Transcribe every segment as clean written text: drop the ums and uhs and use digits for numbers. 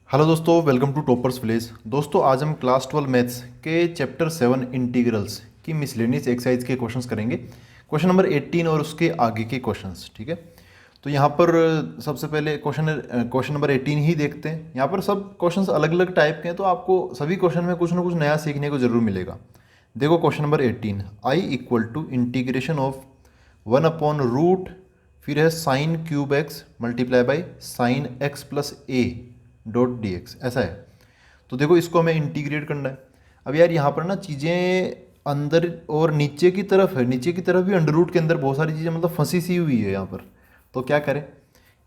Hello दोस्तों, welcome to toppers village. दोस्तों आज हम क्लास 12 मैथ्स के चैप्टर 7 इंटीग्रल्स की मिसलेनियस एक्सरसाइज के क्वेश्चंस करेंगे। क्वेश्चन नंबर 18 और उसके आगे के क्वेश्चंस, ठीक है। तो यहाँ पर सबसे पहले क्वेश्चन नंबर 18 ही देखते हैं। यहाँ पर सब क्वेश्चंस अलग अलग टाइप के हैं, तो आपको सभी क्वेश्चन में कुछ ना कुछ नया सीखने को जरूर मिलेगा। देखो question number 18, I equal to integration of 1/रूट, फिर है sine cube x multiply by sine x plus a dot d x, ऐसा है। तो देखो इसको हमें इंटीग्रेट करना है। अब यार यहाँ पर ना चीज़ें अंदर और नीचे की तरफ है, नीचे की तरफ भी अंडर रूट के अंदर बहुत सारी चीज़ें मतलब फंसी सी हुई है यहाँ पर। तो क्या करें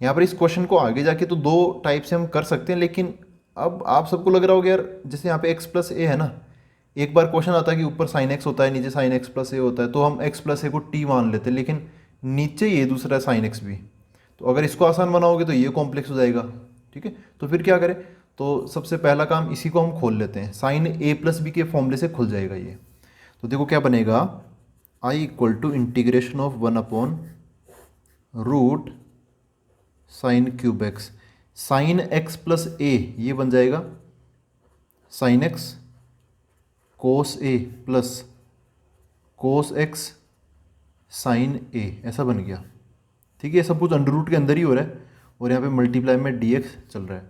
यहाँ पर, इस क्वेश्चन को आगे जाके तो दो टाइप से हम कर सकते हैं, लेकिन अब आप सबको लग रहा होगा यार जैसे यहाँ पे एक्स प्लस ए है ना, एक बार क्वेश्चन आता है कि ऊपर साइन एक्स होता है नीचे साइन एक्स प्लस ए होता है, तो हम एक्स प्लस ए को टी मान लेते हैं, लेकिन नीचे ये दूसरा है साइन एक्स भी। तो अगर इसको आसान बनाओगे तो ये कॉम्प्लेक्स हो जाएगा, ठीक है। तो फिर क्या करें, तो सबसे पहला काम इसी को हम खोल लेते हैं, साइन ए प्लस बी के फॉर्मूले से खुल जाएगा ये। तो देखो क्या बनेगा, I equal to integration of 1/रूट sine cube x, sine x plus a ये बन जाएगा sine x cos a plus cos x sine a, ऐसा बन गया, ठीक है। सब कुछ अंडर रूट के अंदर ही हो रहा है और यहाँ पे मल्टीप्लाई में डी एक्स चल रहा है।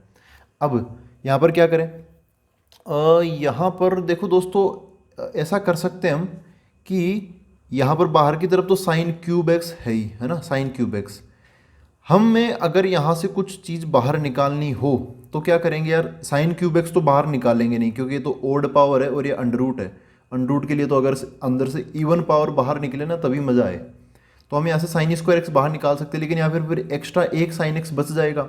अब यहाँ पर क्या करें, यहाँ पर देखो दोस्तों ऐसा कर सकते हैं हम कि यहाँ पर बाहर की तरफ तो साइन क्यूब एक्स है ही, है ना, साइन क्यूब एक्स। हमें अगर यहाँ से कुछ चीज़ बाहर निकालनी हो तो क्या करेंगे यार, साइन क्यूब एक्स तो बाहर निकालेंगे नहीं क्योंकि ये तो ओड पावर है और ये अंडर रूट है। अंडर रूट के लिए तो अगर अंदर से इवन पावर बाहर निकले ना तभी मज़ा आए। तो हम यहाँ से साइन स्क्वायर एक्स बाहर निकाल सकते हैं, लेकिन यहाँ फिर एक्स्ट्रा एक साइन एक्स बच जाएगा।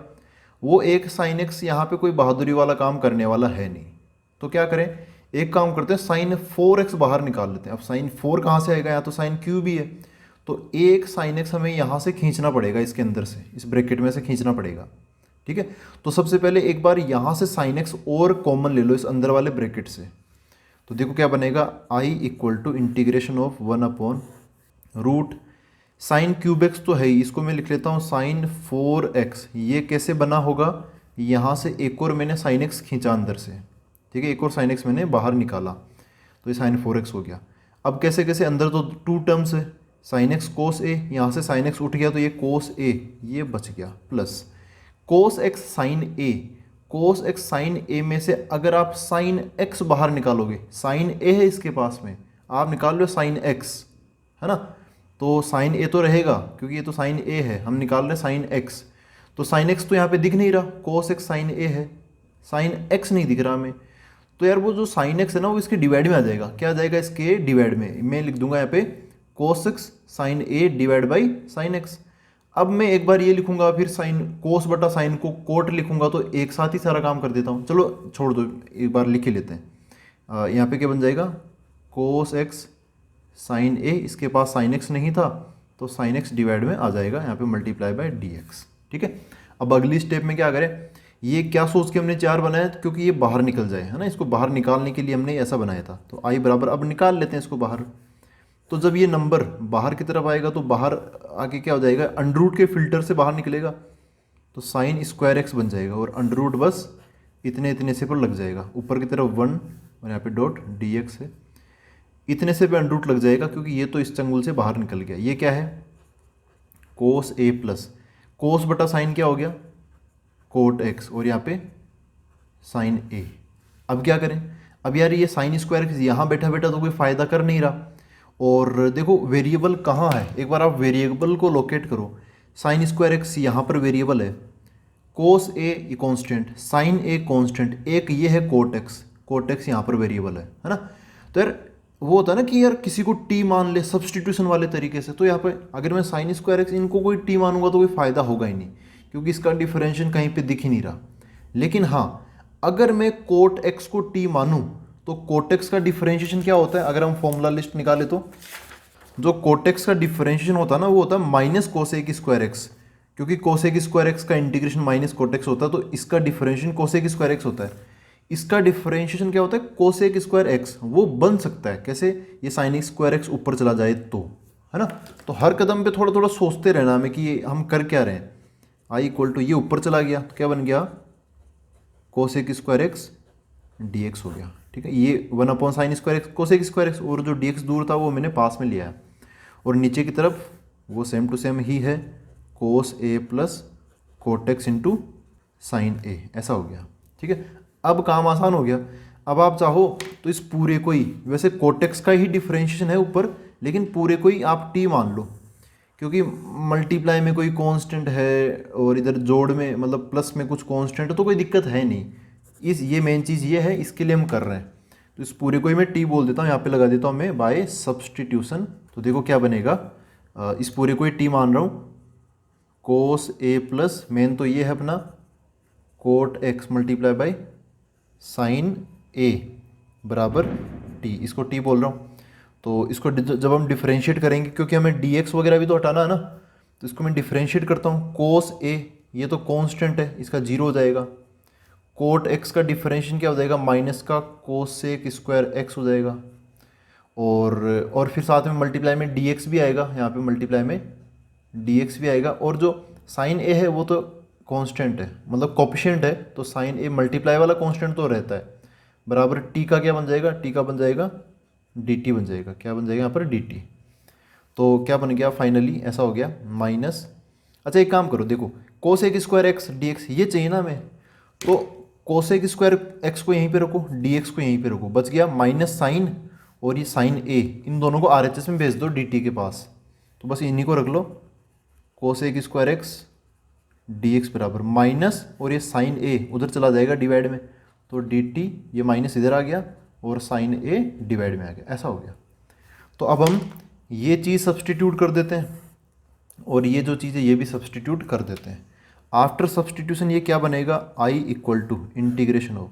वो एक साइन एक्स यहाँ पे कोई बहादुरी वाला काम करने वाला है नहीं। तो क्या करें, एक काम करते हैं, साइन 4x बाहर निकाल लेते हैं। अब साइन 4 कहाँ से आएगा, यहाँ तो साइन क्यूब ही है, तो एक साइन एक्स हमें यहाँ से खींचना पड़ेगा, इसके अंदर से इस ब्रैकेट में से खींचना पड़ेगा, ठीक है। तो सबसे पहले एक बार यहाँ से साइन एक्स और कॉमन ले लो इस अंदर वाले ब्रैकेट से। तो देखो क्या बनेगा, I equal to integration of 1/रूट साइन क्यूब एक्स तो है ही, इसको मैं लिख लेता हूँ साइन 4x। ये कैसे बना होगा, यहाँ से एक और मैंने साइन एक्स खींचा अंदर से, ठीक है, एक और साइन एक्स मैंने बाहर निकाला, तो ये साइन 4x हो गया। अब कैसे कैसे, अंदर तो टू टर्म्स है, साइन एक्स कोस ए, यहाँ से साइन एक्स उठ गया तो ये कोस ए ये बच गया, प्लस कोस एक्स साइन ए। कोस एक्स साइन ए में से अगर आप साइन एक्स बाहर निकालोगे, साइन ए है इसके पास में, आप निकाल लो साइन एक्स, है ना। तो साइन ए तो रहेगा क्योंकि ये तो साइन ए है, हम निकाल रहे साइन एक्स। तो साइन एक्स तो यहाँ पे दिख नहीं रहा, कोस एक्स साइन ए है, साइन एक्स नहीं दिख रहा हमें। तो यार वो जो साइन एक्स है ना वो इसके डिवाइड में आ जाएगा। क्या आ जाएगा, इसके डिवाइड में। मैं लिख दूंगा यहाँ पे cos x sine a divide by sine x. अब मैं एक बार ये लिखूंगा, फिर साइन कोस बटा साइन को कोट लिखूंगा, तो एक साथ ही सारा काम कर देता हूँ। चलो छोड़ दो, एक बार लिख ही लेते हैं। यहाँ पे क्या बन जाएगा, कोस एक्स साइन ए, इसके पास साइन एक्स नहीं था तो साइन एक्स डिवाइड में आ जाएगा यहाँ पे मल्टीप्लाई बाय डी एक्स, ठीक है। अब अगली स्टेप में क्या करें, ये क्या सोच के हमने 4 बनाया, क्योंकि ये बाहर निकल जाए, है ना, इसको बाहर निकालने के लिए हमने ऐसा बनाया था। तो आई बराबर, अब निकाल लेते हैं इसको बाहर। तो जब ये नंबर बाहर की तरफ आएगा तो बाहर आके क्या हो जाएगा, अंडर रूट के फिल्टर से बाहर निकलेगा, तो साइन स्क्वायर एक्स बन जाएगा और अंडर रूट बस इतने इतने से पर लग जाएगा, ऊपर की तरफ 1 और यहाँ पे डॉट डी एक्स है, इतने से पे अंडर रूट लग जाएगा क्योंकि ये तो इस चंगुल से बाहर निकल गया। ये क्या है, कोस ए प्लस कोस बटा साइन क्या हो गया, कोट एक्स, और यहाँ पे साइन ए। अब क्या करें, अब यार ये साइन स्क्वायर एक्स यहाँ बैठा बैठा तो कोई फ़ायदा कर नहीं रहा। और देखो वेरिएबल कहाँ है, एक बार आप वेरिएबल को लोकेट करो। साइन स्क्वायर एक्स यहाँ पर वेरिएबल है, cos a constant, sine a constant, एक ये है कोट एक्स यहाँ पर वेरिएबल है ना। तो यार वो होता है ना कि यार किसी को टी मान ले सब्सटीट्यूशन वाले तरीके से, तो यहाँ पे अगर मैं साइन स्क्वायर एक्स इनको कोई टी मानूंगा तो कोई फ़ायदा होगा ही नहीं क्योंकि इसका डिफरेंशिएशन कहीं पे दिख ही नहीं रहा। लेकिन हाँ, अगर मैं कोट एक्स को टी मानूं तो कोट एक्स का डिफरेंशिएशन क्या होता है, अगर हम फॉर्मूला लिस्ट निकाले तो जो कोट एक्स का डिफरेंशिएशन होता है ना वो होता है माइनस कोसेक स्क्वायर एक्स, क्योंकि कोसेक स्क्वायर एक्स का इंटीग्रेशन माइनस कोट एक्स होता है, तो इसका डिफरेंशिएशन कोसेक स्क्वायर एक्स होता है। इसका डिफरेंशिएशन क्या होता है, कोसेक स्क्वायर एक्स। वो बन सकता है कैसे, ये साइन स्क्वायर एक्स ऊपर चला जाए तो, है ना। तो हर कदम पे थोड़ा थोड़ा सोचते रहना हमें कि ये हम कर क्या रहे हैं। आई इक्वल टू ये ऊपर चला गया तो क्या बन गया, cosec square x d x हो गया। ठीक है, ये 1/sin² x cosec square x, और जो डी एक्स दूर था वो मैंने पास में लिया है, और नीचे की तरफ वो सेम टू सेम ही है, cos a plus cortex into sine a, ऐसा हो गया। ठीक है, अब काम आसान हो गया। अब आप चाहो तो इस पूरे को ही, वैसे कोटेक्स का ही डिफरेंशिएशन है ऊपर, लेकिन पूरे को ही आप टी मान लो, क्योंकि मल्टीप्लाई में कोई कांस्टेंट है और इधर जोड़ में मतलब प्लस में कुछ कांस्टेंट है, तो कोई दिक्कत है नहीं। ये मेन चीज़ ये है, इसके लिए हम कर रहे हैं। तो इस पूरे को ही मैं टी बोल देता हूँ, यहाँ पे लगा देता हूँ मैं बाय सब्सटीट्यूशन। तो देखो क्या बनेगा, इस पूरे को ही टी मान रहा हूँ, कोस ए प्लस मेन तो ये है अपना cot x multiply by sine a बराबर टी, इसको टी बोल रहा हूँ। तो इसको जब हम डिफरेंशिएट करेंगे, क्योंकि हमें डी एक्स वगैरह भी तो हटाना है ना, तो इसको मैं डिफरेंशिएट करता हूँ। कोस ए ये तो कांस्टेंट है, इसका जीरो हो जाएगा। कोट एक्स का डिफरेंशिएशन क्या हो जाएगा, माइनस का कोसेक स्क्वायर एक्स हो जाएगा। और फिर साथ में मल्टीप्लाई में डी एक्स भी आएगा, यहाँ पे मल्टीप्लाई में डी एक्स भी आएगा। और जो साइन ए है वो तो कांस्टेंट है, मतलब कोफिशिएंट है, तो साइन ए मल्टीप्लाई वाला कांस्टेंट तो रहता है, बराबर टी का क्या बन जाएगा, टी का बन जाएगा डी टी बन जाएगा। क्या बन जाएगा यहाँ पर, डी टी। तो क्या बन गया फाइनली, ऐसा हो गया माइनस। अच्छा एक काम करो, देखो cosec square x d x ये चाहिए ना हमें, तो कोसेक स्क्वायर एक्स को यहीं पे रखो, डी एक्स को यहीं पे रखो, बच गया माइनस साइन, और ये साइन ए, इन दोनों को आर एच एस में भेज दो डी टी के पास। तो बस इन्हीं को रख लो, cosec square x d x बराबर माइनस, और ये साइन ए उधर चला जाएगा डिवाइड में, तो डी टी, ये माइनस इधर आ गया और साइन ए डिवाइड में आ गया, ऐसा हो गया। तो अब हम ये चीज़ सब्सटीट्यूट कर देते हैं, और ये जो चीज़ है ये भी सब्सटीट्यूट कर देते हैं। आफ्टर सब्सटीट्यूशन ये क्या बनेगा, I equal to integration of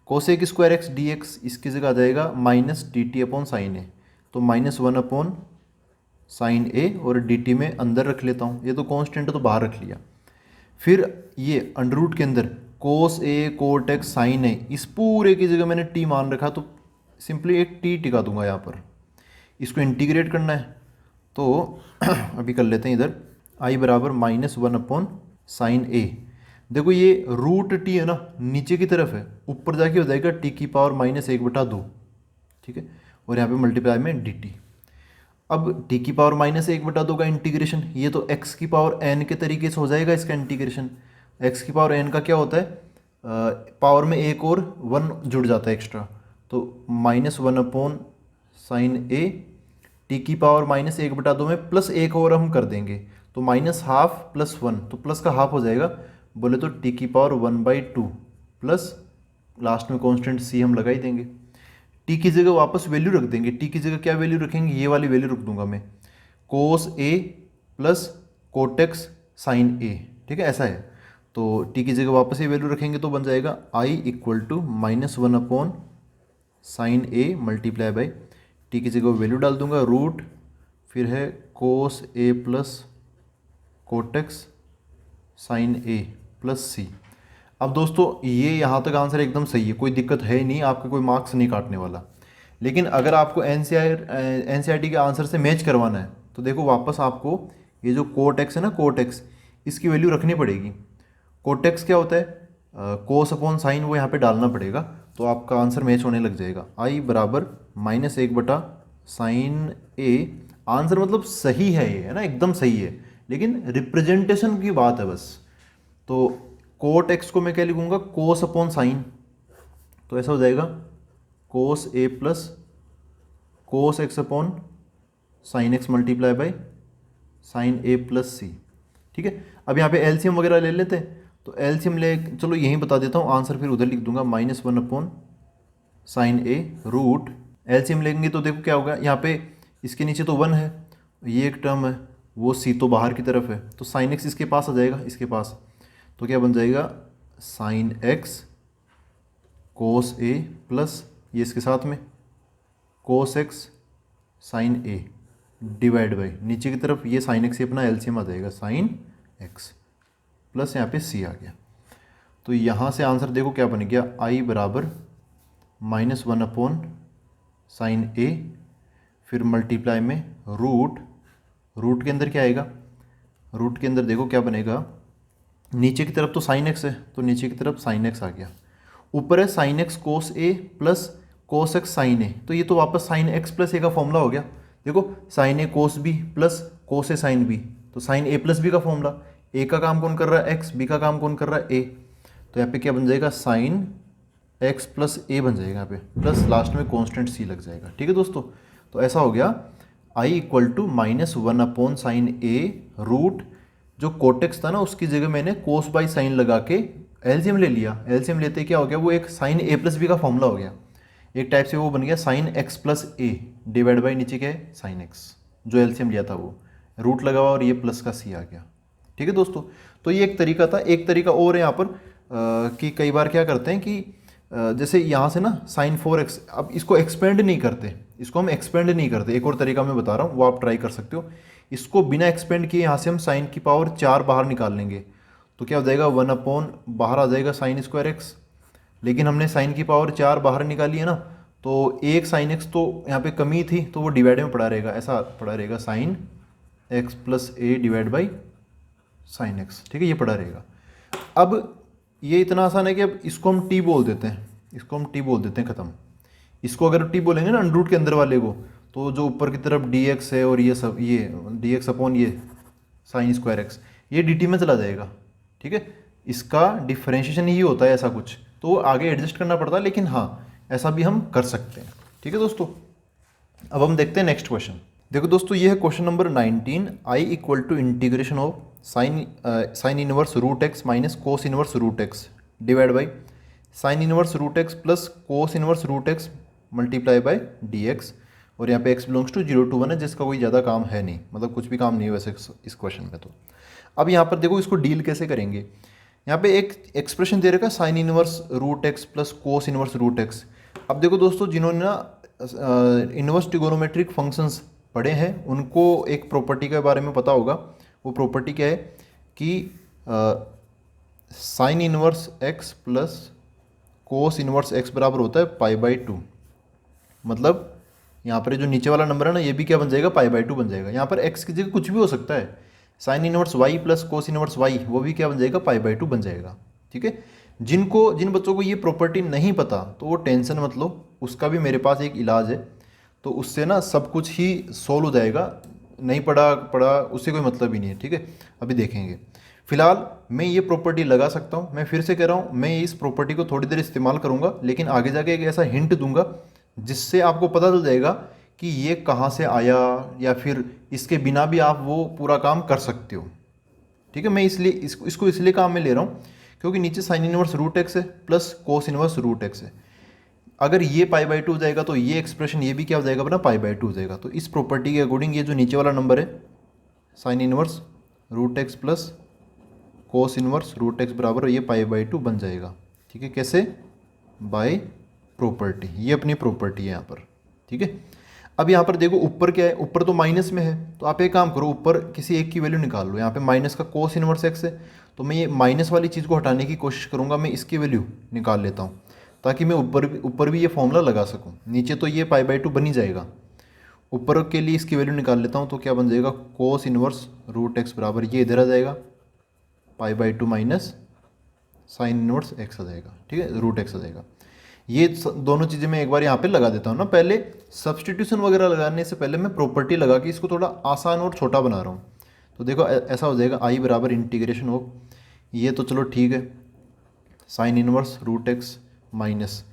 cosec square x d x, इसकी जगह आ जाएगा minus d t upon sine a, तो -1 अपॉन साइन ए, और डी टी में अंदर रख लेता हूँ, ये तो कॉन्स्टेंट है तो बाहर रख लिया। फिर ये अंडर रूट के अंदर कोस ए कोट एक्स साइन ए, इस पूरे की जगह मैंने टी मान रखा, तो सिंपली एक टी टिका दूंगा यहाँ पर। इसको इंटीग्रेट करना है, तो अभी कर लेते हैं इधर, आई बराबर -1 अपॉन साइन ए। देखो ये रूट टी है ना, नीचे की तरफ है, ऊपर जाके हो जाएगा टी की पावर -1/2। ठीक है, और यहाँ पे मल्टीप्लाई में डी टी। अब टी की पावर -1/2 का इंटीग्रेशन, ये तो एक्स की पावर एन के तरीके से हो जाएगा इसका इंटीग्रेशन। एक्स की पावर एन का क्या होता है, पावर में एक और 1 जुड़ जाता है एक्स्ट्रा, तो -1 अपॉन साइन ए, टी की पावर -1/2 में प्लस एक और हम कर देंगे, तो -½ + 1, तो प्लस का हाफ हो जाएगा, बोले तो टी की पावर 1/2 प्लस लास्ट में कांस्टेंट सी हम लगा ही देंगे। टी की जगह वापस वैल्यू रख देंगे, टी की जगह क्या वैल्यू रखेंगे, ये वाली वैल्यू रख दूंगा मैं, कोस ए प्लस कोटेक्स साइन ए। ठीक है, ऐसा है, तो टी की जगह वापस ये वैल्यू रखेंगे, तो बन जाएगा I equal to -1 upon sine a multiply by, t की जगह वैल्यू डाल दूंगा रूट, फिर है cos a plus cot x sine a plus c. अब दोस्तों ये यहाँ तक आंसर एकदम सही है, कोई दिक्कत है नहीं, आपके कोई मार्क्स नहीं काटने वाला। लेकिन अगर आपको एनसीईआरटी के आंसर से मैच करवाना है, तो देखो वापस आपको ये जो कोट एक्स है ना, कोट एक्स, इसकी वैल्यू रखनी पड़ेगी। कोट एक्स क्या होता है, कोस अपॉन साइन, वो यहाँ पे डालना पड़ेगा, तो आपका आंसर मैच होने लग जाएगा। आई बराबर -1/sin ए, आंसर मतलब सही है ये, है ना, एकदम सही है, लेकिन रिप्रेजेंटेशन की बात है बस। तो कोट एक्स को मैं क्या लिखूंगा, कोस अपॉन साइन, तो ऐसा हो जाएगा cos a plus cos x upon sine x multiply by sine a plus c. ठीक है, अब यहाँ पे एलसीएम वगैरह ले लेते हैं, तो एलसीएम ले, चलो यहीं बता देता हूँ, आंसर फिर उधर लिख दूंगा, -1 upon sine a root, LCM लेंगे तो देखो क्या होगा, यहाँ पे इसके नीचे तो 1 है, ये एक टर्म है, वो सी तो बाहर की तरफ है, तो साइन एक्स इसके पास आ जाएगा, इसके पास, तो क्या बन जाएगा sine x cos a plus ये इसके साथ में cos x sine a divide by, नीचे की तरफ ये साइन एक्स, अपना एलसीएम आ जाएगा साइन एक्स प्लस यहाँ पे सी आ गया। तो यहाँ से आंसर देखो क्या बन गया, आई बराबर -1 अपॉन साइन ए, फिर मल्टीप्लाई में रूट, रूट के अंदर क्या आएगा, रूट के अंदर देखो क्या बनेगा, नीचे की तरफ तो साइन एक्स है, तो नीचे की तरफ साइन एक्स आ गया, ऊपर है sign x cos a plus cos x sine a, तो ये तो वापस साइन एक्स प्लस ए का फॉर्मूला हो गया। देखो साइन ए कोस बी प्लस कोस ए साइन बी, तो साइन ए प्लस बी का फॉर्मूला, ए का काम कौन कर रहा है एक्स, बी का काम कौन कर रहा है ए, तो यहाँ पे क्या बन जाएगा साइन एक्स प्लस ए बन जाएगा यहाँ पे, प्लस लास्ट में कॉन्स्टेंट सी लग जाएगा। ठीक है दोस्तों, तो ऐसा हो गया I equal to -1 upon sine a root, जो कोटेक्स था ना उसकी जगह मैंने कोस बाई साइन लगा के एलसीएम ले लिया। एलसीएम लेते क्या हो गया, वो एक साइन ए प्लस बी का फॉर्मूला हो गया, एक टाइप से वो बन गया sign x plus A divide by नीचे क्या है साइन एक्स, जो एलसीएम लिया था वो रूट लगा हुआ और ये प्लस का सी आ गया। ठीक है दोस्तों, तो ये एक तरीका था। एक तरीका और है यहाँ पर कि कई बार क्या करते हैं कि जैसे यहाँ से ना साइन 4x, अब इसको एक्सपेंड नहीं करते, इसको हम एक्सपेंड नहीं करते, एक और तरीका मैं बता रहा हूँ वो आप ट्राई कर सकते हो। इसको बिना एक्सपेंड किए यहाँ से हम साइन की पावर 4 बाहर निकाल लेंगे, तो क्या हो जाएगा 1 अपॉन बाहर आ जाएगा साइन स्क्वायर एक्स, लेकिन हमने साइन की पावर 4 बाहर निकाली है ना, तो एक साइन एक्स तो यहाँ पे कमी थी तो वो डिवाइड में पड़ा रहेगा, ऐसा पड़ा रहेगा sign x plus A divide by sine x. ठीक है, ये पड़ा रहेगा। अब ये इतना आसान है कि अब इसको हम टी बोल देते हैं, इसको हम टी बोल देते हैं, ख़त्म। इसको अगर टी बोलेंगे ना अंडर रूट के अंदर वाले को, तो जो ऊपर की तरफ डी एक्स है और ये सब, ये डी एक्स अपॉन ये साइन स्क्वायर एक्स, ये डी टी में चला जाएगा। ठीक है, इसका डिफ्रेंशिएशन ही होता है ऐसा कुछ, तो आगे एडजस्ट करना पड़ता है, लेकिन हाँ ऐसा भी हम कर सकते हैं। ठीक है दोस्तों, अब हम देखते हैं नेक्स्ट क्वेश्चन। देखो दोस्तों, ये है question number 19, I equal to integration of sine inverse root x minus cos inverse root x divide by sine inverse root x plus cos inverse root x multiply by d x, और यहाँ पे x belongs to 0 to 1 है, जिसका कोई ज़्यादा काम है नहीं, मतलब कुछ भी काम नहीं है वैसे इस क्वेश्चन में। तो अब यहाँ पर देखो इसको डील कैसे करेंगे। यहाँ पे एक एक्सप्रेशन दे रखा है sine inverse root x plus cos inverse root x. अब देखो दोस्तों, जिन्होंने ना इनवर्स ट्रिगोनोमेट्रिक फंक्शंस पढ़े हैं उनको एक प्रॉपर्टी के बारे में पता होगा। वो प्रॉपर्टी क्या है कि sign inverse x plus cos inverse x बराबर होता है π/2। मतलब यहाँ पर जो नीचे वाला नंबर है ना, ये भी क्या बन जाएगा π/2 बन जाएगा। यहाँ पर x की जगह कुछ भी हो सकता है, sine inverse y plus cos inverse y, वो भी क्या बन जाएगा π/2 बन जाएगा। ठीक है, जिन बच्चों को ये प्रॉपर्टी नहीं पता तो वो टेंशन मत लो, उसका भी मेरे पास एक इलाज है, तो उससे ना सब कुछ ही सोल्व हो जाएगा। नहीं पढ़ा उससे कोई मतलब ही नहीं है। ठीक है, अभी देखेंगे। फिलहाल मैं ये प्रॉपर्टी लगा सकता हूँ, मैं फिर से कह रहा हूँ, मैं इस प्रॉपर्टी को थोड़ी देर इस्तेमाल करूँगा, लेकिन आगे जाके एक ऐसा हिंट दूंगा जिससे आपको पता चल जाएगा कि ये कहाँ से आया, या फिर इसके बिना भी आप वो पूरा काम कर सकते हो। ठीक है, मैं इसलिए इसको इसलिए काम में ले रहा हूँ क्योंकि नीचे साइन इनवर्स रूट एक्स है plus cos inverse root x है। अगर ये π/2 हो जाएगा तो ये एक्सप्रेशन ये भी क्या हो जाएगा अपना π/2 हो जाएगा। तो इस प्रॉपर्टी के अकॉर्डिंग ये जो नीचे वाला नंबर है sine inverse root x plus cos inverse root x बराबर ये π/2 बन जाएगा। ठीक है, कैसे, बाय प्रॉपर्टी, ये अपनी प्रॉपर्टी है यहाँ पर। ठीक है, अब यहाँ पर देखो ऊपर क्या है, ऊपर तो माइनस में है, तो आप एक काम करो ऊपर किसी एक की वैल्यू निकाल लो। यहाँ पे माइनस का कोस इनवर्स एक्स है, तो मैं ये माइनस वाली चीज़ को हटाने की कोशिश करूँगा, मैं इसकी वैल्यू निकाल लेता हूँ ताकि मैं ऊपर भी ये फॉर्मूला लगा सकूँ। नीचे तो ये π/2 बन ही जाएगा, ऊपर के लिए इसकी वैल्यू निकाल लेता हूँ, तो क्या बन जाएगा कोस इनवर्स रूट एक्स बराबर ये इधर आ जाएगा π/2 माइनस साइन इनवर्स एक्स आ जाएगा। ठीक है, रूट एक्स आ जाएगा। ये दोनों चीज़ें मैं एक बार यहाँ पे लगा देता हूँ ना। पहले सब्सटीट्यूशन वगैरह लगाने से पहले मैं प्रॉपर्टी लगा के इसको थोड़ा आसान और छोटा बना रहा हूँ। तो देखो ऐसा हो जाएगा आई बराबर इंटीग्रेशन ऑफ, ये तो चलो ठीक है, sine inverse root x minus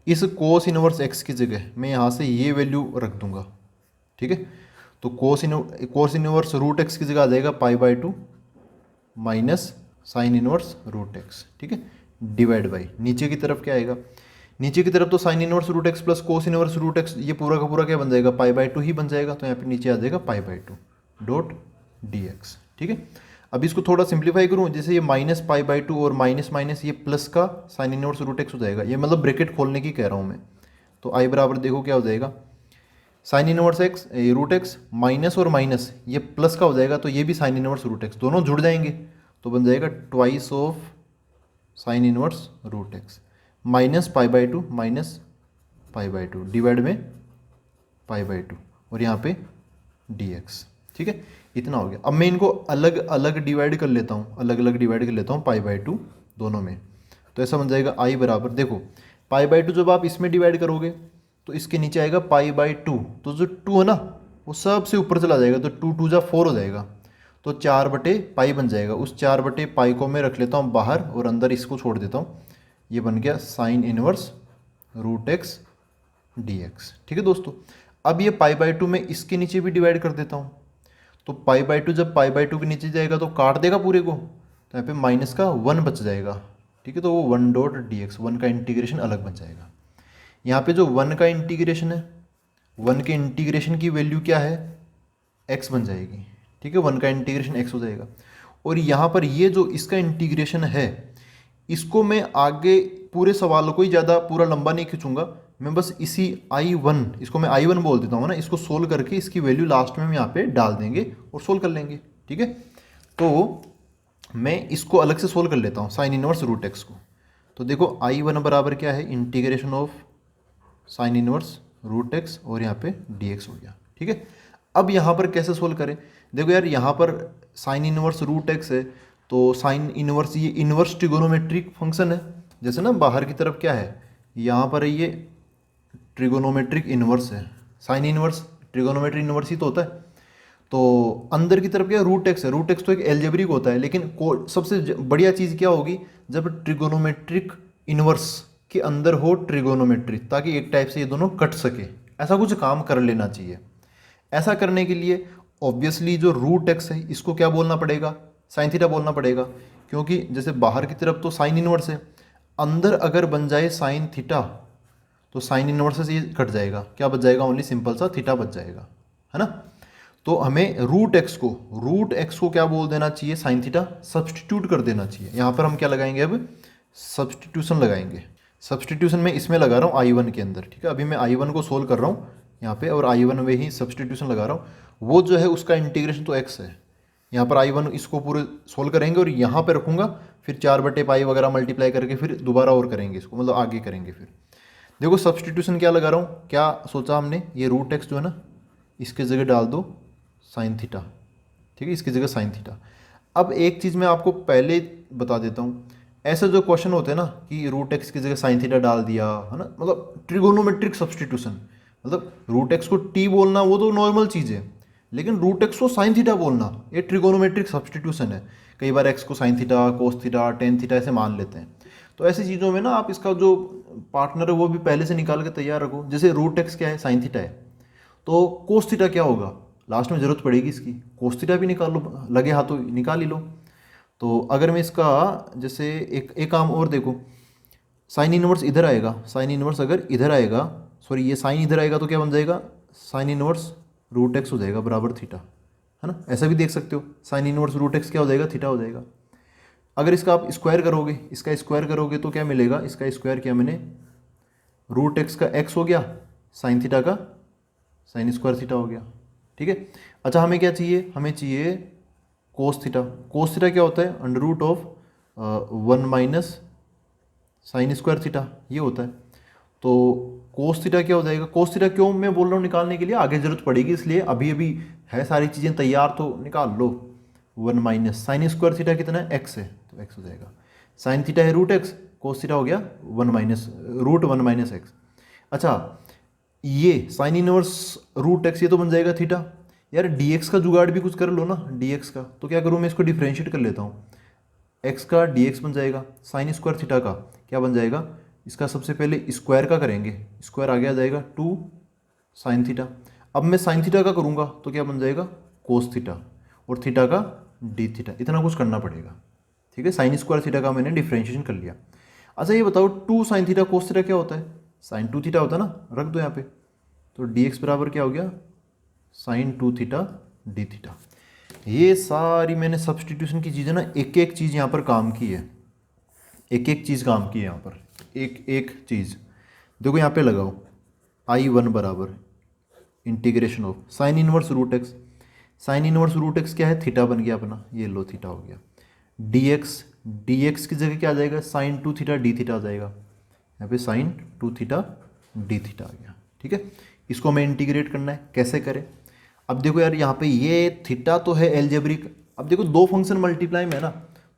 इस कोस इनवर्स एक्स की जगह मैं यहाँ से ये वैल्यू रख दूंगा। ठीक है, तो कोस इनवर्स रूट एक्स की जगह आ जाएगा π/2 minus sine inverse root x. ठीक है, डिवाइड बाई नीचे की तरफ क्या आएगा, नीचे की तरफ तो sine inverse root x plus cos inverse root x, ये पूरा का पूरा क्या बन जाएगा π/2 ही बन जाएगा। तो यहाँ पे नीचे आ जाएगा π/2 डॉट डी एक्स। ठीक है, अब इसको थोड़ा सिंप्लीफाई करूँ, जैसे ये माइनस π/2 और माइनस माइनस ये प्लस का साइन इनवर्स रूट एक्स हो जाएगा। ये मतलब ब्रैकेट खोलने की कह रहा हूँ मैं। तो आई बराबर देखो क्या हो जाएगा, sine inverse x root x minus और माइनस ये प्लस का हो जाएगा, तो ये भी साइन इनवर्स रूट एक्स, दोनों जुड़ जाएंगे तो बन जाएगा twice of sine inverse root x minus π/2 minus π/2 divide में π/2 और यहाँ पे dx। ठीक है, इतना हो गया। अब मैं इनको अलग अलग डिवाइड कर लेता हूँ, अलग अलग डिवाइड कर लेता हूँ π/2 दोनों में। तो ऐसा बन जाएगा आई बराबर, देखो पाई बाई टू जब आप इसमें डिवाइड करोगे तो इसके नीचे आएगा पाई बाई टू, तो जो टू है ना वो सबसे ऊपर चला जाएगा, तो टू टू जा 4 हो जाएगा, तो 4/पाई बन जाएगा। उस 4/पाई को मैं रख लेता हूँ बाहर और अंदर इसको छोड़ देता हूँ, ये बन गया sine inverse root x d x. ठीक है दोस्तों, अब ये पाई बाई टू में इसके नीचे भी डिवाइड कर देता हूँ, तो पाई बाई टू जब पाई बाई टू के नीचे जाएगा तो काट देगा पूरे को, तो यहाँ पे माइनस का 1 बच जाएगा। ठीक है, तो वो 1 डॉट डी एक्स, 1 का इंटीग्रेशन अलग बन जाएगा। यहाँ पे जो 1 का इंटीग्रेशन है, 1 के इंटीग्रेशन की वैल्यू क्या है, x बन जाएगी। ठीक है, 1 का इंटीग्रेशन x हो जाएगा। और यहाँ पर ये जो इसका इंटीग्रेशन है, इसको मैं आगे पूरे सवालों को ही ज़्यादा पूरा लंबा नहीं खींचूंगा, मैं बस इसी I1, इसको मैं I1 बोल देता हूँ ना, इसको सोल्व करके इसकी वैल्यू लास्ट में हम यहाँ पे डाल देंगे और सोल्व कर लेंगे। ठीक है, तो मैं इसको अलग से सोल्व कर लेता हूँ साइन इनवर्स रूट एक्स को। तो देखो I1 बराबर क्या है, integration of sine inverse root x और यहाँ पे dx हो गया। ठीक है, अब यहाँ पर कैसे सोल्व करें, देखो यार यहाँ पर साइन इनवर्स रूट एक्स है, तो साइन इनवर्स ये इनवर्स ट्रिगोनोमेट्रिक फंक्शन है, जैसे ना बाहर की तरफ क्या है, यहाँ पर ये ट्रिगोनोमेट्रिक इनवर्स है, साइन इनवर्स ट्रिगोनोमेट्रिक इनवर्स ही तो होता है। तो अंदर की तरफ क्या रूट एक्स है, रूट एक्स तो एक एल्जेब्रिक होता है, लेकिन सबसे बढ़िया चीज़ क्या होगी जब ट्रिगोनोमेट्रिक इनवर्स के अंदर हो ट्रिगोनोमेट्रिक, ताकि एक टाइप से ये दोनों कट सके, ऐसा कुछ काम कर लेना चाहिए। ऐसा करने के लिए ऑब्वियसली जो रूट एक्स है इसको क्या बोलना पड़ेगा, साइन थीटा बोलना पड़ेगा, क्योंकि जैसे बाहर की तरफ तो साइन इनवर्स है, अंदर अगर बन जाए साइन थीटा तो साइन इनवर्स से ये कट जाएगा, क्या बच जाएगा, ओनली सिंपल सा थीटा बच जाएगा, है ना। तो हमें रूट एक्स को क्या बोल देना चाहिए, साइन थीटा सब्सटीट्यूट कर देना चाहिए। यहाँ पर हम क्या लगाएंगे, अब सब्सटीट्यूशन लगाएंगे। सब्सटीट्यूशन में इसमें लगा रहा हूँ I1 के अंदर। ठीक है, अभी मैं I1 को सोल्व कर रहा हूँ यहाँ पे, और I1 में ही सब्सटीट्यूशन लगा रहा हूँ। वो जो है उसका इंटीग्रेशन तो x है, यहाँ पर I1 इसको पूरे सोल्व करेंगे और यहाँ पे रखूँगा, फिर 4/पाई वगैरह मल्टीप्लाई करके फिर दोबारा और करेंगे इसको, मतलब आगे करेंगे। फिर देखो सब्सटीट्यूशन क्या लगा रहा हूँ, क्या सोचा हमने, ये रूट एक्स जो है ना इसके जगह डाल दो साइन थीटा। ठीक है, इसकी जगह साइन थीटा। अब एक चीज़ मैं आपको पहले बता देता हूँ, ऐसे जो क्वेश्चन होते हैं ना कि रूट एक्स की जगह साइन थीटा डाल दिया, है ना, मतलब ट्रिगोनोमेट्रिक सब्सटीट्यूशन, मतलब रूट एक्स को टी बोलना वो तो नॉर्मल चीज़ है, लेकिन रूट एक्स को साइन थीटा बोलना ये ट्रिगोनोमेट्रिक सब्सटीट्यूशन है। कई बार एक्स को sign theta, cos theta, tan theta ऐसे मान लेते हैं। तो ऐसी चीज़ों में ना आप इसका जो पार्टनर है वो भी पहले से निकाल के तैयार रखो। जैसे रूट एक्स क्या है, साइन थीटा है, तो कोस थीटा क्या होगा, लास्ट में ज़रूरत पड़ेगी इसकी, कोस थीटा भी निकाल लो, लगे हाथों निकाल ही लो। तो अगर मैं इसका जैसे एक काम और देखो, साइन इनवर्स इधर आएगा, साइन इनवर्स अगर इधर आएगा, सॉरी ये साइन इधर आएगा तो क्या बन जाएगा, साइन इनवर्स रूट एक्स हो जाएगा बराबर थीटा, है ना। ऐसा भी देख सकते हो, साइन इनवर्स रूट एक्स क्या हो जाएगा, थीटा हो जाएगा। अगर इसका आप स्क्वायर करोगे, इसका स्क्वायर करोगे तो क्या मिलेगा, इसका स्क्वायर किया मैंने, रूट एक्स का एक्स हो गया, साइन थीटा का साइन स्क्वायर थीटा हो गया। ठीक है, अच्छा हमें क्या चाहिए, हमें चाहिए कोस थीटा। कोस थीटा क्या होता है, under root of 1 minus sine square theta, ये होता है। तो कोस थीटा क्या हो जाएगा, कोस थीटा क्यों मैं बोल रहा हूँ निकालने के लिए, आगे जरूरत पड़ेगी, इसलिए अभी अभी है सारी चीज़ें तैयार तो निकाल लो। 1 माइनस साइन स्क्वायर थीटा कितना है, एक्स है, तो एक्स हो जाएगा। साइन थीटा है रूट एक्स, कोस थीटा हो गया 1 माइनस रूट 1 माइनस एक्स। अच्छा ये साइन इनवर्स रूट एक्स ये तो बन जाएगा थीटा। यार dx का जुगाड़ भी कुछ कर लो ना, dx का, तो क्या करूँ मैं इसको डिफ्रेंशिएट कर लेता हूँ, x का dx बन जाएगा, साइन स्क्वायर थीटा का क्या बन जाएगा, इसका सबसे पहले स्क्वायर का करेंगे, स्क्वायर आगे आ जाएगा 2 साइन थीटा। अब मैं साइन थीटा का करूँगा तो क्या बन जाएगा, कोस थीटा, और थीटा का डी थीटा, इतना कुछ करना पड़ेगा। ठीक है, साइन स्क्वायर थीटा का मैंने डिफ्रेंशिएशन कर लिया। अच्छा ये बताओ 2 साइन थीटा कोस थीटा क्या होता है, साइन 2 थीटा होता है ना, रख दो यहाँ पे, तो dx बराबर क्या हो गया, साइन 2 थीटा डी थीटा। ये सारी मैंने सब्सटीट्यूशन की चीज़ें ना, एक एक चीज़ यहाँ पर काम की है, एक एक चीज़ काम की है यहाँ पर, एक एक चीज़ देखो यहाँ पे लगाओ। I1 बराबर integration of sine inverse root x, sine inverse root x क्या है, थीटा बन गया अपना, ये लो थीटा हो गया। dx की जगह क्या आ जाएगा, साइन 2 थीटा डी थीटा आ जाएगा, यहाँ पे साइन 2 थीटा डी थीटा आ गया। ठीक है, इसको हमें इंटीग्रेट करना है, कैसे करें। अब देखो यार यहाँ पे ये थीटा तो है एल्जेब्रिक, अब देखो दो फंक्शन मल्टीप्लाई में है ना,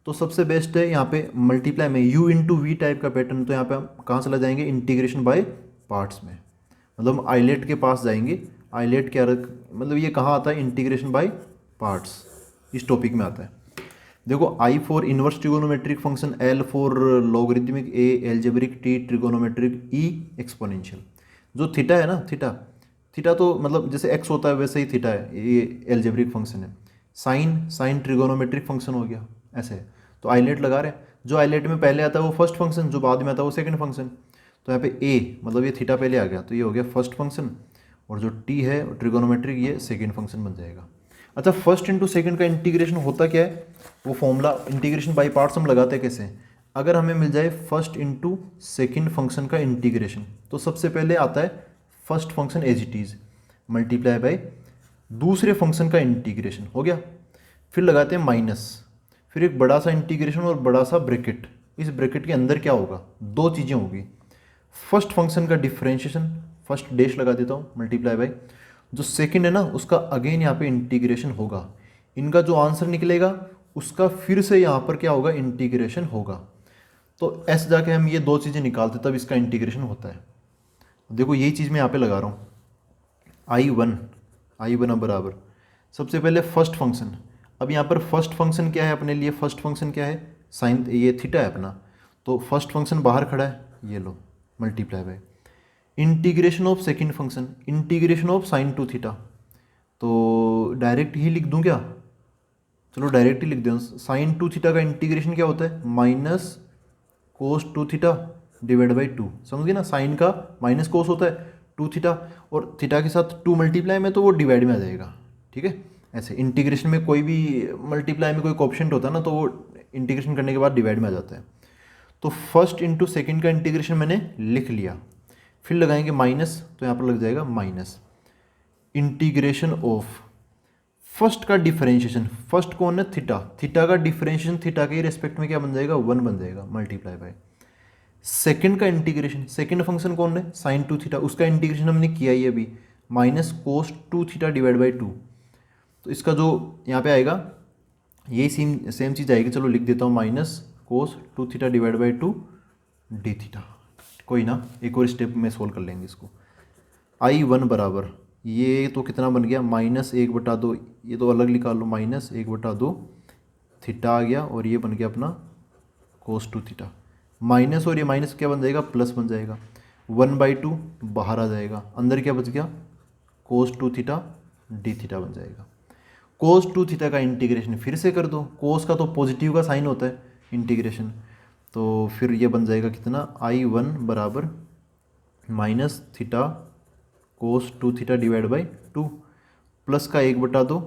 तो सबसे बेस्ट है यहाँ पे मल्टीप्लाई में u इंटू वी टाइप का पैटर्न। तो यहाँ पे हम कहाँ चला जाएंगे, इंटीग्रेशन बाय पार्ट्स में, मतलब हम आइलेट के पास जाएंगे। आइलेट क्या मतलब ये कहाँ आता है, इंटीग्रेशन बाय पार्ट्स, इस टॉपिक में आता है। देखो I for inverse trigonometric function, L for logarithmic, A algebraic, T trigonometric, E exponential. जो थीटा है ना, थीटा थीटा तो मतलब जैसे एक्स होता है वैसे ही थीटा है, ये एल्जेब्रिक फंक्शन है। साइन साइन ट्रिगोनोमेट्रिक फंक्शन हो गया, ऐसे है। तो आइलेट लगा रहे हैं, जो आइलेट में पहले आता है वो फर्स्ट फंक्शन, जो बाद में आता है वो सेकंड फंक्शन। तो यहाँ पे ए मतलब ये थीटा पहले आ गया, तो ये हो गया फर्स्ट फंक्शन, और जो टी है ट्रिगोनोमेट्रिक ये सेकंड फंक्शन बन जाएगा। अच्छा, फर्स्ट इंटू सेकंड का इंटीग्रेशन होता क्या है, वो फॉर्मूला इंटीग्रेशन बाई पार्ट्स हम लगाते हैं कैसे। अगर हमें मिल जाए फर्स्ट इंटू सेकेंड फंक्शन का इंटीग्रेशन, तो सबसे पहले आता है first function as it is multiply by दूसरे फंक्शन का इंटीग्रेशन, हो गया। फिर लगाते हैं माइनस, फिर एक बड़ा सा इंटीग्रेशन और बड़ा सा ब्रैकेट। इस ब्रैकेट के अंदर क्या होगा, दो चीज़ें होगी। फर्स्ट फंक्शन का डिफरेंशिएशन, फर्स्ट डैश लगा देता हूँ, मल्टीप्लाई बाय जो सेकंड है ना उसका अगेन यहाँ पे इंटीग्रेशन होगा। इनका जो आंसर निकलेगा उसका फिर से यहाँ पर क्या होगा, इंटीग्रेशन होगा। तो ऐसे जाके हम ये दो चीज़ें निकालते तब इसका इंटीग्रेशन होता है। देखो यही चीज़ मैं यहाँ पे लगा रहा हूँ, आई वन बराबर सबसे पहले फर्स्ट फंक्शन। अब यहाँ पर फर्स्ट फंक्शन क्या है अपने लिए, फर्स्ट फंक्शन क्या है, साइन, ये थीटा है अपना। तो फर्स्ट फंक्शन बाहर खड़ा है, ये लो multiply by integration of second function, integration of sine two theta. तो डायरेक्ट ही लिख दूं क्या, चलो डायरेक्ट ही लिख दें। साइन टू थीटा का इंटीग्रेशन क्या होता है, minus cos two theta divide by two. समझ गए ना, साइन का माइनस कोस होता है टू थीटा, और थीटा के साथ टू मल्टीप्लाई में तो वो डिवाइड में आ जाएगा, ठीक है। ऐसे इंटीग्रेशन में कोई भी मल्टीप्लाई में कोई कोएफिशिएंट होता है ना, तो वो इंटीग्रेशन करने के बाद डिवाइड में आ जाता है। तो फर्स्ट इंटू सेकेंड का इंटीग्रेशन मैंने लिख लिया, फिर लगाएंगे माइनस, तो यहाँ पर लग जाएगा माइनस इंटीग्रेशन ऑफ फर्स्ट का डिफरेंशिएशन। फर्स्ट कौन है, थीटा, थीटा का डिफरेंशिएशन थीटा के रेस्पेक्ट में क्या बन जाएगा, वन बन जाएगा, मल्टीप्लाई बाय सेकंड का इंटीग्रेशन। सेकंड फंक्शन कौन है, साइन टू थीटा, उसका इंटीग्रेशन हमने किया ही अभी, minus cos two theta divide by two. तो इसका जो यहाँ पे आएगा यही सेम चीज़ आएगी। चलो लिख देता हूँ, minus cos two theta divide by two d theta. कोई ना, एक और स्टेप में सोल्व कर लेंगे इसको। आई वन बराबर ये तो कितना बन गया, माइनस एक बटा दो, ये तो अलग निकाल लो, माइनस एक बटा दो थीटा आ गया, और ये बन गया अपना कोस टू थीटा। माइनस और ये माइनस क्या बन जाएगा, प्लस बन जाएगा। वन बाई टू बाहर आ जाएगा, अंदर क्या बच गया, कोस टू थीटा डी थीटा बन जाएगा। कोस टू थीटा का इंटीग्रेशन फिर से कर दो, कोस का तो पॉजिटिव का साइन होता है इंटीग्रेशन, तो फिर ये बन जाएगा कितना, आई वन बराबर minus theta cos two theta divide by two, plus का एक बटा दो।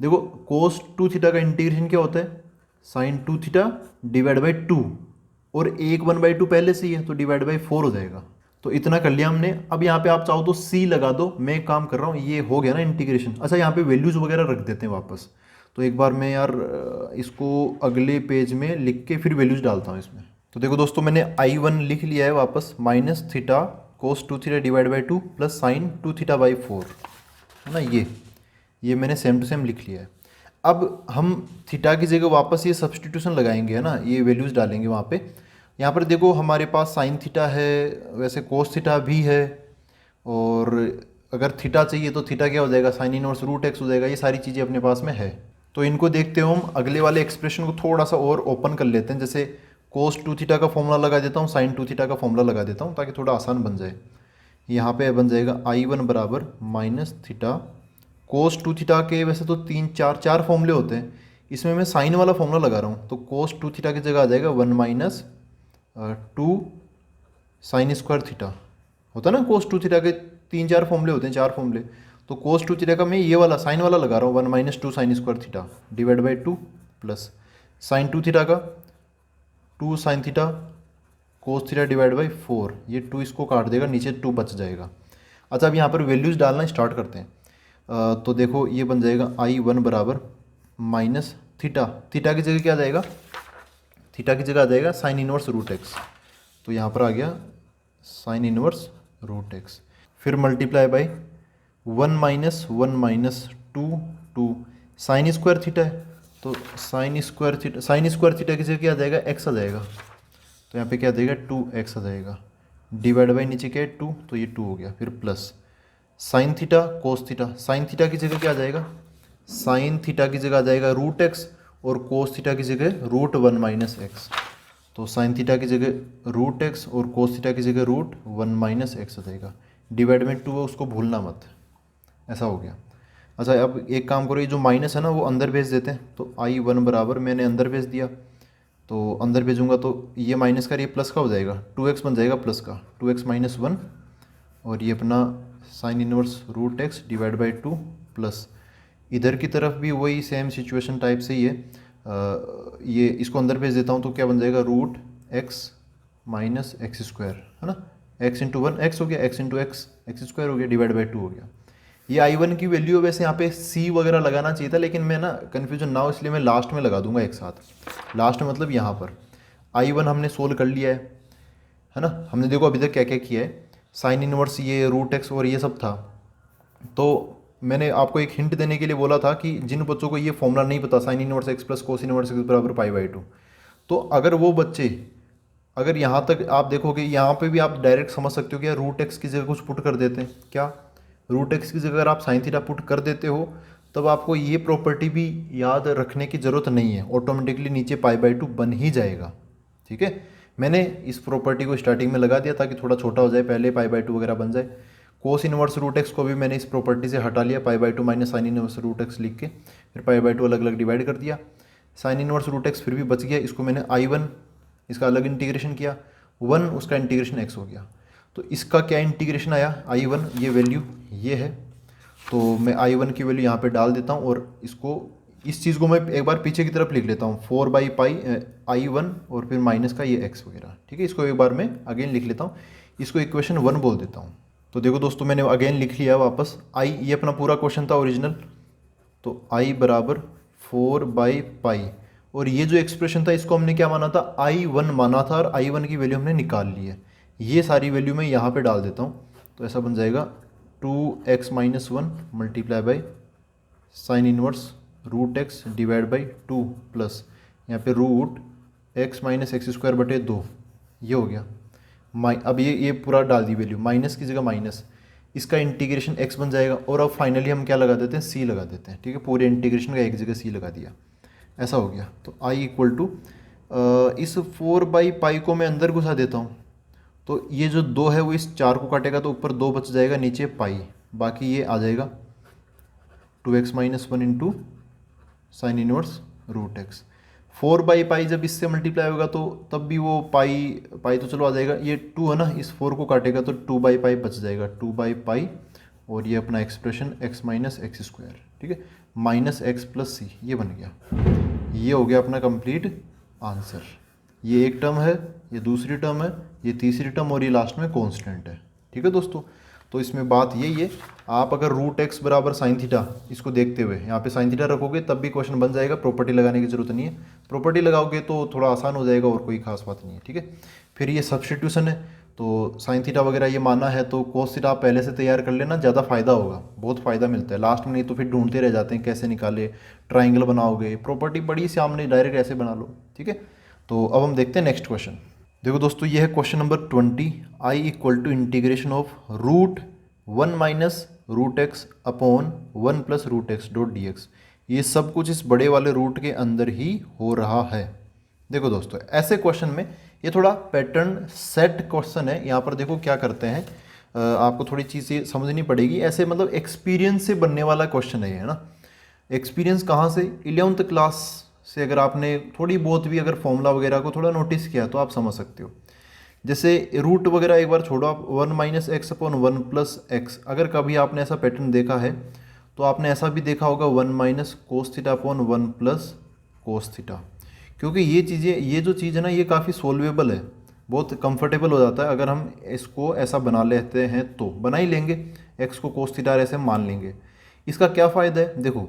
देखो कोस टू थीटा का इंटीग्रेशन क्या होता है, sine two theta divide by two, और एक वन बाई टू पहले से ही है तो डिवाइड बाई फोर हो जाएगा। तो इतना कर लिया हमने। अब यहाँ पे आप चाहो तो सी लगा दो, मैं एक काम कर रहा हूँ, ये हो गया ना इंटीग्रेशन। अच्छा यहाँ पे वैल्यूज़ वगैरह रख देते हैं वापस, तो एक बार मैं यार इसको अगले पेज में लिख के फिर वैल्यूज़ डालता हूँ इसमें। तो देखो दोस्तों, मैंने आई वन लिख लिया है वापस, minus theta cos two theta divide by two plus sine two theta by four, है ना। ये मैंने सेम टू सेम लिख लिया है। अब हम थीटा की जगह वापस ये सब्सटीट्यूशन लगाएंगे, है ना, ये वैल्यूज़ डालेंगे वहाँ पे। यहाँ पर देखो हमारे पास साइन थीटा है, वैसे कोस थीटा भी है, और अगर थीटा चाहिए तो थीटा क्या हो जाएगा, साइन इनवर्स रूट एक्स हो जाएगा। ये सारी चीज़ें अपने पास में है। तो इनको देखते हो हम अगले वाले एक्सप्रेशन को थोड़ा सा और ओपन कर लेते हैं। जैसे कोस टू थीटा का फॉर्मूला लगा देता हूँ, साइन टू थीटा का फॉर्मूला लगा देता हूँ, ताकि थोड़ा आसान बन जाए। यहाँ पे बन जाएगा आई वन बराबर minus theta cos two theta के वैसे तो चार फॉर्मूले होते हैं, इसमें मैं साइन वाला फॉर्मूला लगा रहा हूँ। तो कोस टू थीटा की जगह आ जाएगा one minus two sine square theta. होता है ना, कोस टू थीटा के चार फॉर्मूले होते हैं, चार फॉर्मूले। तो कोस टू थीटा का मैं ये वाला साइन वाला लगा रहा हूँ, one minus two sine square theta divide by two plus sine two theta का two sine theta cos theta divide by four. ये टू इसको काट देगा, नीचे टू बच जाएगा। अच्छा अब यहाँ पर वैल्यूज़ डालना स्टार्ट करते हैं। तो देखो ये बन जाएगा आई वन बराबर माइनस थीटा, थीटा की जगह क्या आ जाएगा, थीटा की जगह आ जाएगा साइन इनवर्स रूट एक्स। तो यहाँ पर आ गया साइन इनवर्स रूट एक्स, फिर multiply by one minus two sine square theta है, तो साइन स्क्वायर थीटा की जगह क्या आ जाएगा, एक्स आ जाएगा। तो यहाँ पे क्या आ जाएगा, 2x आ जाएगा। डिवाइड बाई नीचे क्या है 2, तो ये 2 हो गया। फिर plus sign theta cos theta, sine theta की जगह क्या आ जाएगा, साइन थीटा की जगह आ जाएगा रूट एक्स, और कोस थीटा की जगह रूट 1 माइनस एक्स। तो साइन थीटा की जगह रूट एक्स और कोस थीटा की जगह रूट 1 माइनस एक्स आ जाएगा। डिवाइड में 2 है, उसको भूलना मत, ऐसा हो गया। अच्छा अब एक काम करो, ये जो माइनस है ना वो अंदर भेज देते हैं। तो I1 बराबर मैंने अंदर भेज दिया, तो अंदर भेजूंगा तो ये माइनस का ये प्लस का हो जाएगा, 2x बन जाएगा प्लस का, 2x माइनस 1, और ये अपना sine inverse root x divide by 2 plus इधर की तरफ भी वही सेम सिचुएशन टाइप से ही है। ये इसको अंदर भेज देता हूँ तो क्या बन जाएगा, root x minus x square, है ना, एक्स इंटू 1 एक्स हो गया, x into x x square हो गया, डिवाइड बाई 2 हो गया। ये I1 की वैल्यू वैसे यहाँ पे C वगैरह लगाना चाहिए था, लेकिन मैं ना कन्फ्यूजन ना हो इसलिए मैं लास्ट में लगा दूंगा एक साथ। लास्ट मतलब यहाँ पर I1 हमने सोल्व कर लिया है ना। हमने देखो अभी तक क्या क्या किया है, साइन इनवर्स ये रूट एक्स और ये सब था। तो मैंने आपको एक हिंट देने के लिए बोला था कि जिन बच्चों को ये फॉर्मूला नहीं पता, sign inverse x plus cos inverse x बराबर पाई बाई 2, तो अगर वो बच्चे अगर यहाँ तक आप देखोगे, यहाँ पे भी आप डायरेक्ट समझ सकते हो कि यार रूट एक्स की जगह कुछ पुट कर देते हैं क्या, रूट एक्स की जगह अगर आप साइन थीटा पुट कर देते हो तब आपको ये प्रॉपर्टी भी याद रखने की ज़रूरत नहीं है, ऑटोमेटिकली नीचे पाई बाई 2 बन ही जाएगा। ठीक है, मैंने इस प्रॉपर्टी को स्टार्टिंग में लगा दिया ताकि थोड़ा छोटा हो जाए, पहले पाई बाई 2 वगैरह बन जाए। कोस इनवर्स रूट एक्स को भी मैंने इस प्रॉपर्टी से हटा लिया, pi by 2 minus sine inverse root x लिख के, फिर पाई बाई 2 अलग अलग डिवाइड कर दिया। साइन इनवर्स रूट एक्स फिर भी बच गया, इसको मैंने I1 इसका अलग इंटीग्रेशन किया, 1 उसका इंटीग्रेशन x हो गया। तो इसका क्या इंटीग्रेशन आया, I1 ये वैल्यू ये है, तो मैं I1 की वैल्यू यहाँ पे डाल देता हूँ, और इसको इस चीज़ को मैं एक बार पीछे की तरफ लिख लेता हूँ, 4 बाई पाई I1 और फिर माइनस का ये x वगैरह। ठीक है, इसको एक बार मैं अगेन लिख लेता हूँ, इसको इक्वेशन 1 बोल देता हूँ। तो देखो दोस्तों मैंने अगेन लिख लिया वापस I, ये अपना पूरा क्वेश्चन था ओरिजिनल, तो I बराबर 4 बाई पाई, और ये जो एक्सप्रेशन था इसको हमने क्या माना था, I1 माना था, और I1 की वैल्यू हमने निकाल ली है। ये सारी वैल्यू मैं यहाँ पे डाल देता हूँ, तो ऐसा बन जाएगा 2x minus 1 multiply by sine inverse root x divide by 2 plus यहाँ पे root x minus x square बटे 2, ये हो गया। अब ये पूरा डाल दी वैल्यू, माइनस की जगह माइनस, इसका इंटीग्रेशन x बन जाएगा, और अब फाइनली हम क्या लगा देते हैं, c लगा देते हैं। ठीक है, पूरे इंटीग्रेशन का एक जगह c लगा दिया, ऐसा हो गया। तो I इक्वल टू इस 4 बाई पाई को मैं अंदर घुसा देता हूँ, तो ये जो 2 है वो इस 4 को काटेगा, तो ऊपर 2 बच जाएगा, नीचे पाई, बाकी ये आ जाएगा 2x minus 1 into sine inverse root x. 4 by pi जब इससे मल्टीप्लाई होगा तो तब भी वो पाई तो चलो आ जाएगा, ये 2 है ना, इस 4 को काटेगा तो 2 बाई पाई बच जाएगा, 2 बाई पाई, और ये अपना expression x minus x square, ठीक है, माइनस एक्स प्लस सी, ये बन गया। ये हो गया अपना कंप्लीट आंसर। ये एक टर्म है, ये दूसरी टर्म है, ये तीसरी टर्म, और ये लास्ट में कांस्टेंट है। ठीक है दोस्तों, तो इसमें बात यही है, आप अगर रूट एक्स बराबर साइन थीटा इसको देखते हुए यहाँ पे साइन थीटा रखोगे तब भी क्वेश्चन बन जाएगा, प्रॉपर्टी लगाने की जरूरत नहीं है। प्रॉपर्टी लगाओगे तो थोड़ा आसान हो जाएगा, और कोई खास बात नहीं है। ठीक है, फिर ये सब्स्टिट्यूशन है, तो साइन थीटा वगैरह ये माना है तो कोस थीटा आप पहले से तैयार कर लेना, ज़्यादा फायदा होगा, बहुत फ़ायदा मिलता है लास्ट में, नहीं तो फिर ढूंढते रह जाते हैं कैसे निकाले, ट्राइंगल बनाओगे, प्रॉपर्टी बड़ी सामने डायरेक्ट ऐसे बना लो। ठीक है, तो अब हम देखते हैं नेक्स्ट क्वेश्चन। देखो दोस्तों, ये है question number 20, I equal to integration of root 1 minus root x upon 1 plus root x dot d x. ये सब कुछ इस बड़े वाले रूट के अंदर ही हो रहा है। देखो दोस्तों, ऐसे क्वेश्चन में ये थोड़ा पैटर्न सेट क्वेश्चन है। यहाँ पर देखो क्या करते हैं, आपको थोड़ी चीज़ें समझनी पड़ेगी, ऐसे मतलब एक्सपीरियंस से बनने वाला क्वेश्चन है ना। एक्सपीरियंस कहाँ से, 11th क्लास से अगर आपने थोड़ी बहुत भी अगर फॉर्मूला वगैरह को थोड़ा नोटिस किया तो आप समझ सकते हो। जैसे रूट वगैरह एक बार छोड़ो, आप 1 minus x upon 1 plus x, अगर कभी आपने ऐसा पैटर्न देखा है तो आपने ऐसा भी देखा होगा 1 minus cos theta upon 1 plus cos theta. क्योंकि ये चीज़ें, ये जो चीज़ है ना, ये काफ़ी सोल्वेबल है, बहुत कंफर्टेबल हो जाता है अगर हम इसको ऐसा बना लेते हैं, तो बना ही लेंगे, एक्स को कोस थीटा ऐसे मान लेंगे। इसका क्या फ़ायदा है, देखो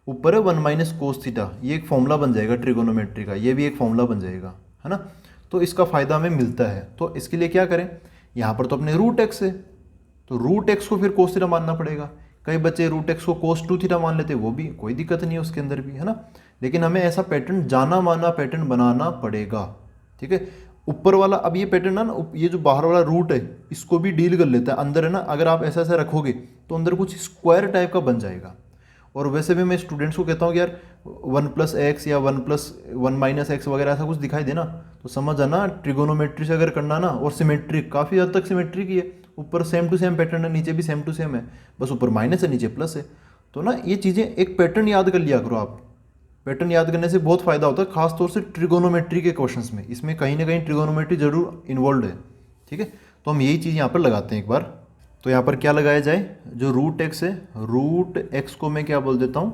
ऊपर है 1 माइनस कोस थीटा, ये एक फॉर्मूला बन जाएगा ट्रिगोनोमेट्री का, ये भी एक फॉर्मूला बन जाएगा, है ना। तो इसका फ़ायदा हमें मिलता है। तो इसके लिए क्या करें, यहाँ पर तो अपने रूट एक्स है, तो रूट एक्स को फिर कोस थीटा मानना पड़ेगा। कई बच्चे रूट एक्स को कोस 2 थीटा मान लेते, वो भी कोई दिक्कत नहीं है उसके अंदर भी, है ना। लेकिन हमें ऐसा पैटर्न जाना माना पैटर्न बनाना पड़ेगा, ठीक है। ऊपर वाला अब ये पैटर्न है ना, ये जो बाहर वाला रूट है इसको भी डील कर लेता है। अंदर है ना, अगर आप ऐसा ऐसा रखोगे तो अंदर कुछ स्क्वायर टाइप का बन जाएगा। और वैसे भी मैं स्टूडेंट्स को कहता हूँ कि यार 1+x या 1+1 - x वगैरह ऐसा कुछ दिखाई देना तो समझ आना ट्रिगोनोमेट्री से अगर करना ना, और सिमेट्रिक काफ़ी हद तक सिमेट्रिक ही है, ऊपर सेम टू सेम पैटर्न है, नीचे भी सेम टू सेम है, बस ऊपर माइनस है नीचे प्लस है। तो ना ये चीज़ें एक पैटर्न याद कर लिया करो आप। पैटर्न याद करने से बहुत फ़ायदा होता है, खासतौर से ट्रिगोनोमेट्री के क्वेश्चंस में। इसमें कहीं ना कहीं ट्रिगोनोमेट्री जरूर इन्वॉल्व है, ठीक है। तो हम यही चीज़ यहाँ पर लगाते हैं एक बार। तो यहाँ पर क्या लगाया जाए, जो रूट एक्स है, रूट एक्स को मैं क्या बोल देता हूँ,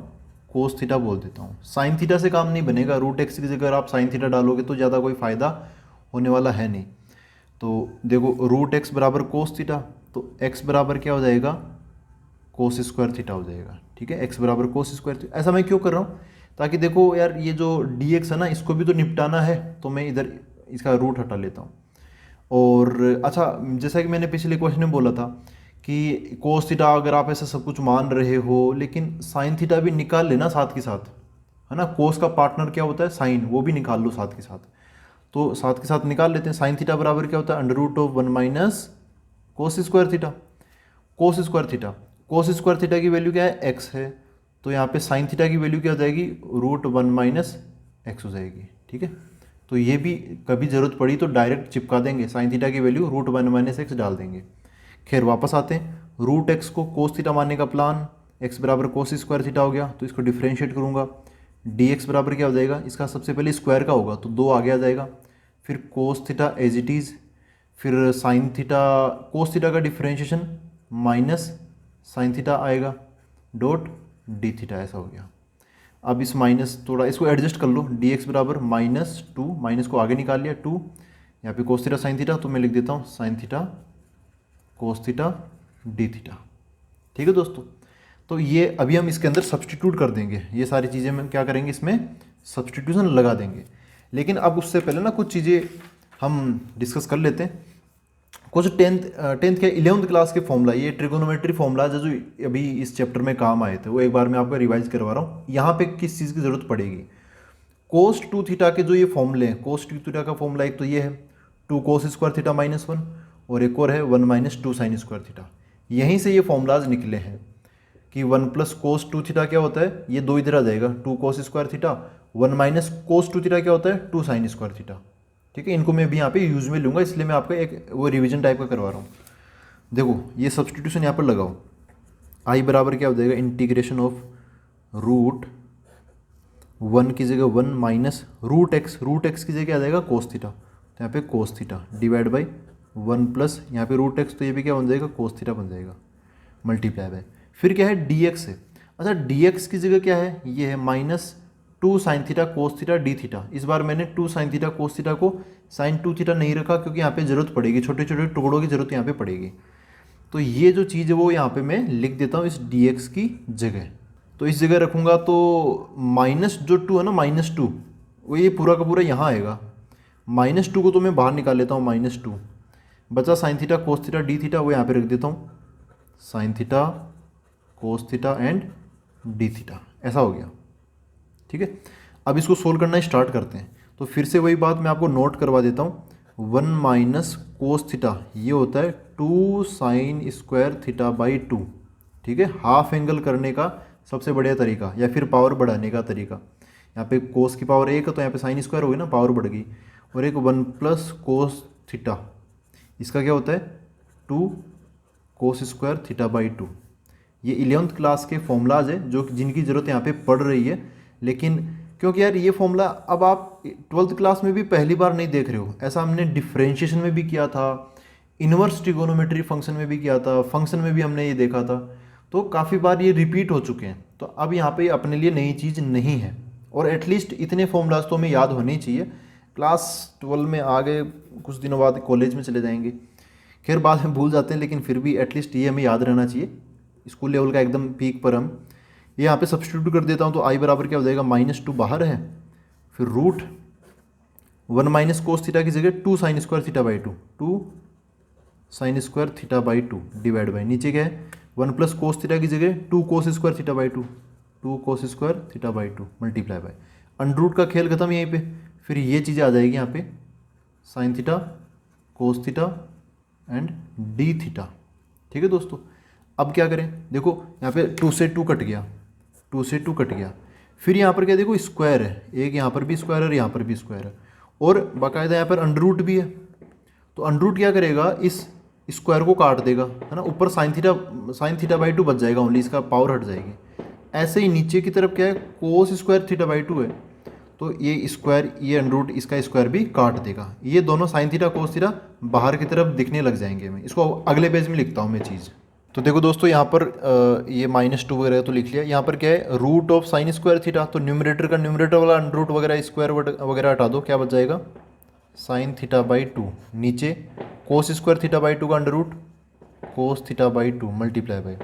कोस थीटा बोल देता हूँ। साइन थीटा से काम नहीं बनेगा, रूट एक्स की जगह आप साइन थीटा डालोगे तो ज़्यादा कोई फ़ायदा होने वाला है नहीं। तो देखो रूट एक्स बराबर कोस थीटा, तो एक्स बराबर क्या हो जाएगा, कोस स्क्वायर थीटा हो जाएगा, ठीक है। एक्स बराबर कोस स्क्वायर थीटा। ऐसा मैं क्यों कर रहा हूँ, ताकि देखो यार ये जो डी एक्स है ना, इसको भी तो निपटाना है, तो मैं इधर इसका रूट हटा लेता हूँ। और अच्छा, जैसा कि मैंने पिछले क्वेश्चन में बोला था कि कोस थीटा अगर आप ऐसा सब कुछ मान रहे हो, लेकिन साइन थीटा भी निकाल लेना साथ के साथ, है ना। कोस का पार्टनर क्या होता है, साइन, वो भी निकाल लो साथ के साथ। तो साथ के साथ निकाल लेते हैं। साइन थीटा बराबर क्या होता है, √1 - कोस स्क्वायर थीटा। कोस स्क्वायर थीटा, कोस स्क्वायर थीटा की वैल्यू क्या है, एक्स है, तो यहाँ पे साइन थीटा की वैल्यू क्या हो जाएगी, √1 - x हो जाएगी, ठीक है। तो ये भी कभी ज़रूरत पड़ी तो डायरेक्ट चिपका देंगे, साइन थीटा की वैल्यू √1 - x डाल देंगे। खैर वापस आते हैं, रूट एक्स को कोस थीटा मानने का प्लान, एक्स बराबर कोस स्क्वायर थीटा हो गया, तो इसको डिफ्रेंशिएट करूँगा, डी एक्स बराबर क्या हो जाएगा, इसका सबसे पहले स्क्वायर का होगा तो 2 आगे आ जाएगा, फिर cos theta as it is, फिर साइन थीटा, कोस थीटा का डिफ्रेंशिएशन माइनस साइन थीटा आएगा, डॉट डी थीटा, ऐसा हो गया। अब इस माइनस थोड़ा इसको एडजस्ट कर लो, डी एक्स बराबर -2, माइनस को आगे निकाल लिया 2, यहाँ पे कोस थीटा साइन थीटा, तो मैं लिख देता हूँ sign theta cos theta D theta, ठीक है दोस्तों। तो ये अभी हम इसके अंदर सब्सटीट्यूट कर देंगे, ये सारी चीज़ें हम क्या करेंगे, इसमें सब्सटीट्यूशन लगा देंगे। लेकिन अब उससे पहले ना कुछ चीज़ें हम डिस्कस कर लेते हैं। कुछ टेंथ के 11th क्लास के फॉर्मूला, ये ट्रिगोनोमेट्री फॉर्मूला जो अभी इस चैप्टर में काम आए थे, वो एक बार मैं आपको रिवाइज करवा रहा हूँ। यहाँ पे किस चीज़ की ज़रूरत पड़ेगी, कोस 2 थीटा के जो ये फॉर्मूले हैं, कोस 2 थीटा का फॉर्मूला एक तो ये है 2 कोस स्क्वायर थीटा -1, और एक और है 1 - 2 साइन स्क्वायर थीटा। यहीं से ये फॉर्मूलाज निकले हैं कि 1 + कोस 2 थीटा क्या होता है, ये 2 इधर आ जाएगा, 2 कोस स्क्वायर थीटा, 1 - कोस 2 थीटा क्या होता है, 2 साइन स्क्वायर थीटा, ठीक है। इनको मैं भी यहाँ पे यूज में लूँगा, इसलिए मैं आपको एक वो रिवीजन टाइप का करवा रहा हूँ। देखो ये सब्सटीट्यूशन यहाँ पर लगाओ, आई बराबर क्या हो जाएगा, इंटीग्रेशन ऑफ √1 की जगह 1 माइनस रूट एक्स की जगह क्या आ जाएगा, कोस थीटा, तो यहाँ पे कोस थीटा डिवाइड बाई 1 प्लस यहाँ पे √x, तो ये भी क्या बन जाएगा, कोस थीटा बन जाएगा, मल्टीप्लाई बाय, फिर क्या है dx है। अच्छा dx की जगह क्या है, ये है -2 sine theta cos theta D theta. इस बार मैंने 2 साइन थीटा कोस थीटा को साइन 2 थीटा नहीं रखा, क्योंकि यहाँ पे जरूरत पड़ेगी, छोटे छोटे टुकड़ों की जरूरत यहाँ पे पड़ेगी। तो ये जो चीज़ है वो यहाँ पे मैं लिख देता हूँ इस dx की जगह। तो इस जगह रखूँगा तो -2 है ना, -2, वो ये पूरा का पूरा यहाँ आएगा। -2 को तो मैं बाहर निकाल लेता हूँ, -2 बचा sign theta cos theta D theta, वो यहाँ पे रख देता हूँ, sign theta cos theta and D theta, ऐसा हो गया, ठीक है। अब इसको सोल्व करना स्टार्ट करते हैं। तो फिर से वही बात मैं आपको नोट करवा देता हूँ, 1 - कोस थीटा ये होता है 2 साइन स्क्वायर थीटा बाई 2, ठीक है। हाफ एंगल करने का सबसे बढ़िया तरीका, या फिर पावर बढ़ाने का तरीका। यहाँ पे कोस की पावर 1 है तो यहाँ पे साइन स्क्वायर होगी ना, पावर बढ़ गई, और एक 1 + कोस थीटा, इसका क्या होता है 2 कोस स्क्वायर थीटा बाई 2। ये 11th क्लास के फॉर्मूलाज है जो जिनकी ज़रूरत यहाँ पे पड़ रही है, लेकिन क्योंकि यार ये फॉर्मूला अब आप 12th क्लास में भी पहली बार नहीं देख रहे हो, ऐसा हमने डिफ्रेंशिएशन में भी किया था, इन्वर्स ट्रिगोनोमेट्री फंक्शन में भी किया था, फंक्शन में भी हमने ये देखा था, तो काफ़ी बार ये रिपीट हो चुके हैं। तो अब यहाँ पे अपने लिए नई चीज़ नहीं है, और एटलीस्ट इतने फॉर्मूलाज तो हमें याद होने चाहिए। क्लास 12 में आ गए, कुछ दिनों बाद कॉलेज में चले जाएंगे, खैर बाद में भूल जाते हैं, लेकिन फिर भी एटलीस्ट ये हमें याद रहना चाहिए। स्कूल लेवल का एकदम पीक पर हम ये यहाँ पे सब्स्टिट्यूट कर देता हूँ, तो आई बराबर क्या हो जाएगा, -2 बाहर है, फिर √1 - कोस थीटा की जगह 2 sine square theta by 2, 2 sine square theta by 2 divide by, नीचे क्या है 1 + कोस थीटा की जगह 2 cos square theta by 2, 2 cos square theta by 2 multiply by, under root का खेल खत्म यहीं पे, फिर ये चीज़ें आ जाएगी यहाँ पे sign theta cos theta and D theta. ठीक है दोस्तों, अब क्या करें, देखो यहाँ पे 2 से 2 कट गया, 2 से 2 कट गया, फिर यहाँ पर क्या देखो स्क्वायर है, एक यहाँ पर भी स्क्वायर है और यहाँ पर भी स्क्वायर है, और बाकायदा यहाँ पर अंडर रूट भी है। तो अंडर रूट क्या करेगा, इस स्क्वायर को काट देगा, है ना, ऊपर साइन थीटा बाई 2 बच जाएगा ओनली, इसका पावर हट जाएगी। ऐसे ही नीचे की तरफ क्या है, कोस स्क्वायर थीटा बाई 2 है, तो ये स्क्वायर, ये अंडर रूट इसका स्क्वायर भी काट देगा। ये दोनों साइन थीटा कोस थीटा बाहर की तरफ दिखने लग जाएंगे। मैं इसको अगले पेज में लिखता हूँ मैं चीज़। तो देखो दोस्तों यहाँ पर ये -2 वगैरह तो लिख लिया। यहाँ पर क्या है, root of sine square theta, तो न्यूमरेटर का न्यूमरेटर वाला अंडर रूट वगैरह स्क्वायर वगैरह हटा दो, क्या बच जाएगा साइन थीटा बाई 2, नीचे कोस स्क्वायर थीटा बाई 2 का under root cos theta by 2 multiply by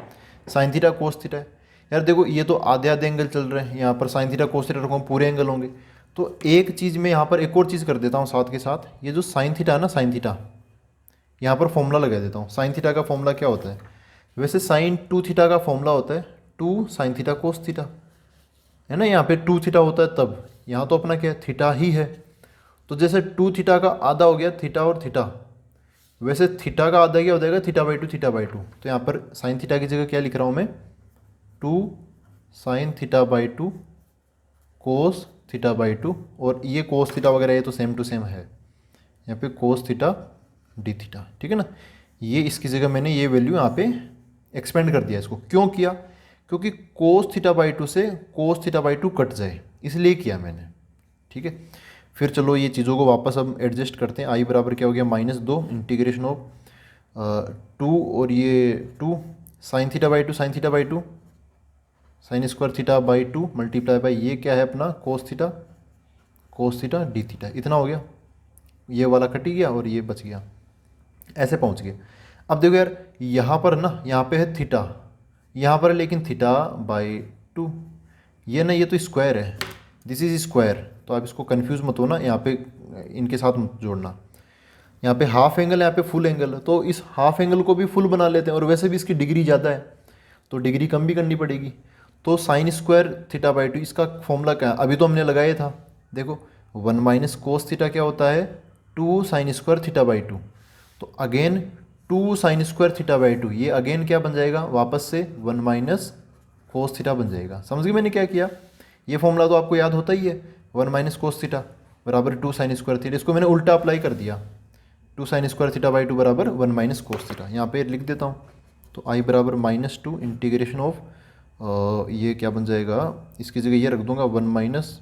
sine theta cos theta है। यार देखो ये तो आधे आधे एंगल चल रहे हैं, यहाँ पर साइन थीटा कोस थीटा रखूँ पूरे एंगल होंगे। तो एक चीज़ मैं यहाँ पर एक और चीज़ कर देता हूँ साथ के साथ, ये जो साइन थीटा है ना, साइन थीटा यहाँ पर फॉर्मूला लगा देता हूँ। साइन थीटा का फॉर्मूला क्या होता है, वैसे साइन 2 थीटा का फॉर्मूला होता है 2 साइन थीटा कोस थीटा, है ना, यहाँ पे 2 थीटा होता है तब, यहाँ तो अपना क्या है थीटा ही है। तो जैसे 2 थीटा का आधा हो गया थीटा और थीटा, वैसे थीटा का आधा क्या हो जाएगा थीटा बाई 2 थीटा बाई 2। तो यहाँ पर साइन थीटा की जगह क्या लिख रहा हूँ मैं, 2 sine theta by 2 cos theta by 2, और ये कोस थीटा वगैरह ये तो सेम टू सेम है, यहाँ पे कोस थीटा डी थीटा। ठीक है ना, ये इसकी जगह मैंने ये वैल्यू यहाँ पे एक्सपेंड कर दिया। इसको क्यों किया, क्योंकि कोस थीटा बाई 2 से कोस थीटा बाई 2 कट जाए, इसलिए किया मैंने। ठीक है, फिर चलो ये चीज़ों को वापस हम एडजस्ट करते हैं। आई बराबर क्या हो गया -2 इंटीग्रेशन ऑफ 2 और ये 2 sine theta by 2 sine theta by 2 sine square theta by 2 multiply by ये क्या है अपना कोस थीटा डी थीटा। इतना हो गया, ये वाला कट ही गया और ये बच गया, ऐसे पहुंच गए। अब देखो यार यहाँ पर ना, यहाँ पे है थीटा, यहाँ पर है लेकिन थीटा बाई 2, ये ना ये तो स्क्वायर है, दिस इज स्क्वायर, तो आप इसको कंफ्यूज मत होना, यहाँ पे इनके साथ मत जोड़ना। यहाँ पे हाफ एंगल है, यहाँ पे फुल एंगल है, तो इस हाफ एंगल को भी फुल बना लेते हैं, और वैसे भी इसकी डिग्री ज़्यादा है तो डिग्री कम भी करनी पड़ेगी। तो साइन स्क्वायर थीटा बाई 2 इसका फॉर्मूला क्या है, अभी तो हमने लगाया था, देखो 1 माइनस कोस थीटा क्या होता है 2 साइन स्क्वायर थीटा बाई 2, तो again 2 sine square theta by 2, ये अगेन क्या बन जाएगा वापस से 1 माइनस कोस थीटा बन जाएगा। समझ गए मैंने क्या किया, ये फॉर्मूला तो आपको याद होता ही है, 1 माइनस कोस थीटा बराबर 2 साइन स्क्वायर थीटा, इसको मैंने उल्टा अप्लाई कर दिया, 2 साइन स्क्वायर थीटा बाई 2 बराबर 1 माइनस कोस थीटा, यहाँ पे लिख देता हूँ। तो आई बराबर -2 इंटीग्रेशन ऑफ ये क्या बन जाएगा, इसकी जगह ये रख दूंगा 1 माइनस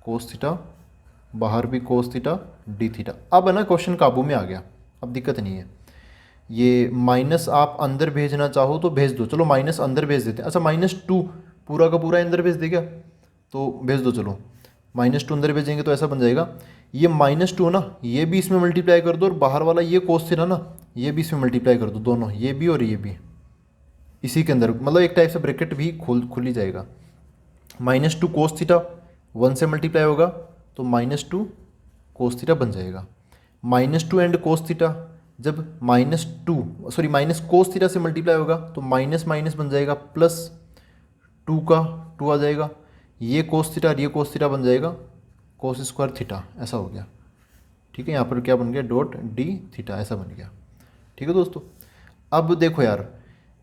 कोस थीटा, बाहर भी कोस थीटा डी थीटा। अब है ना क्वेश्चन काबू में आ गया, अब दिक्कत नहीं है। ये माइनस आप अंदर भेजना चाहो तो भेज दो, चलो माइनस अंदर भेज देते हैं। अच्छा -2 पूरा का पूरा अंदर भेज देगा, तो भेज दो, चलो -2 अंदर भेजेंगे तो ऐसा बन जाएगा, ये -2 ना ये भी इसमें मल्टीप्लाई कर दो, और बाहर वाला ये कोस थीटा ना ये भी इसमें मल्टीप्लाई कर दो, दोनों ये भी और ये भी इसी के अंदर, मतलब एक टाइप से ब्रैकेट भी खुल ही जाएगा। -2 कोस थीटा 1 से मल्टीप्लाई होगा तो -2 कोस थीटा बन जाएगा। -2 एंड कोस थीटा जब माइनस कोस थीटा से मल्टीप्लाई होगा तो माइनस माइनस बन जाएगा, +2 का 2 आ जाएगा, ये कोस थीटा और ये कोस थीटा बन जाएगा कोस स्क्वायर थीटा, ऐसा हो गया। ठीक है, यहाँ पर क्या बन गया डॉट डी थीटा, ऐसा बन गया। ठीक है दोस्तों, अब देखो यार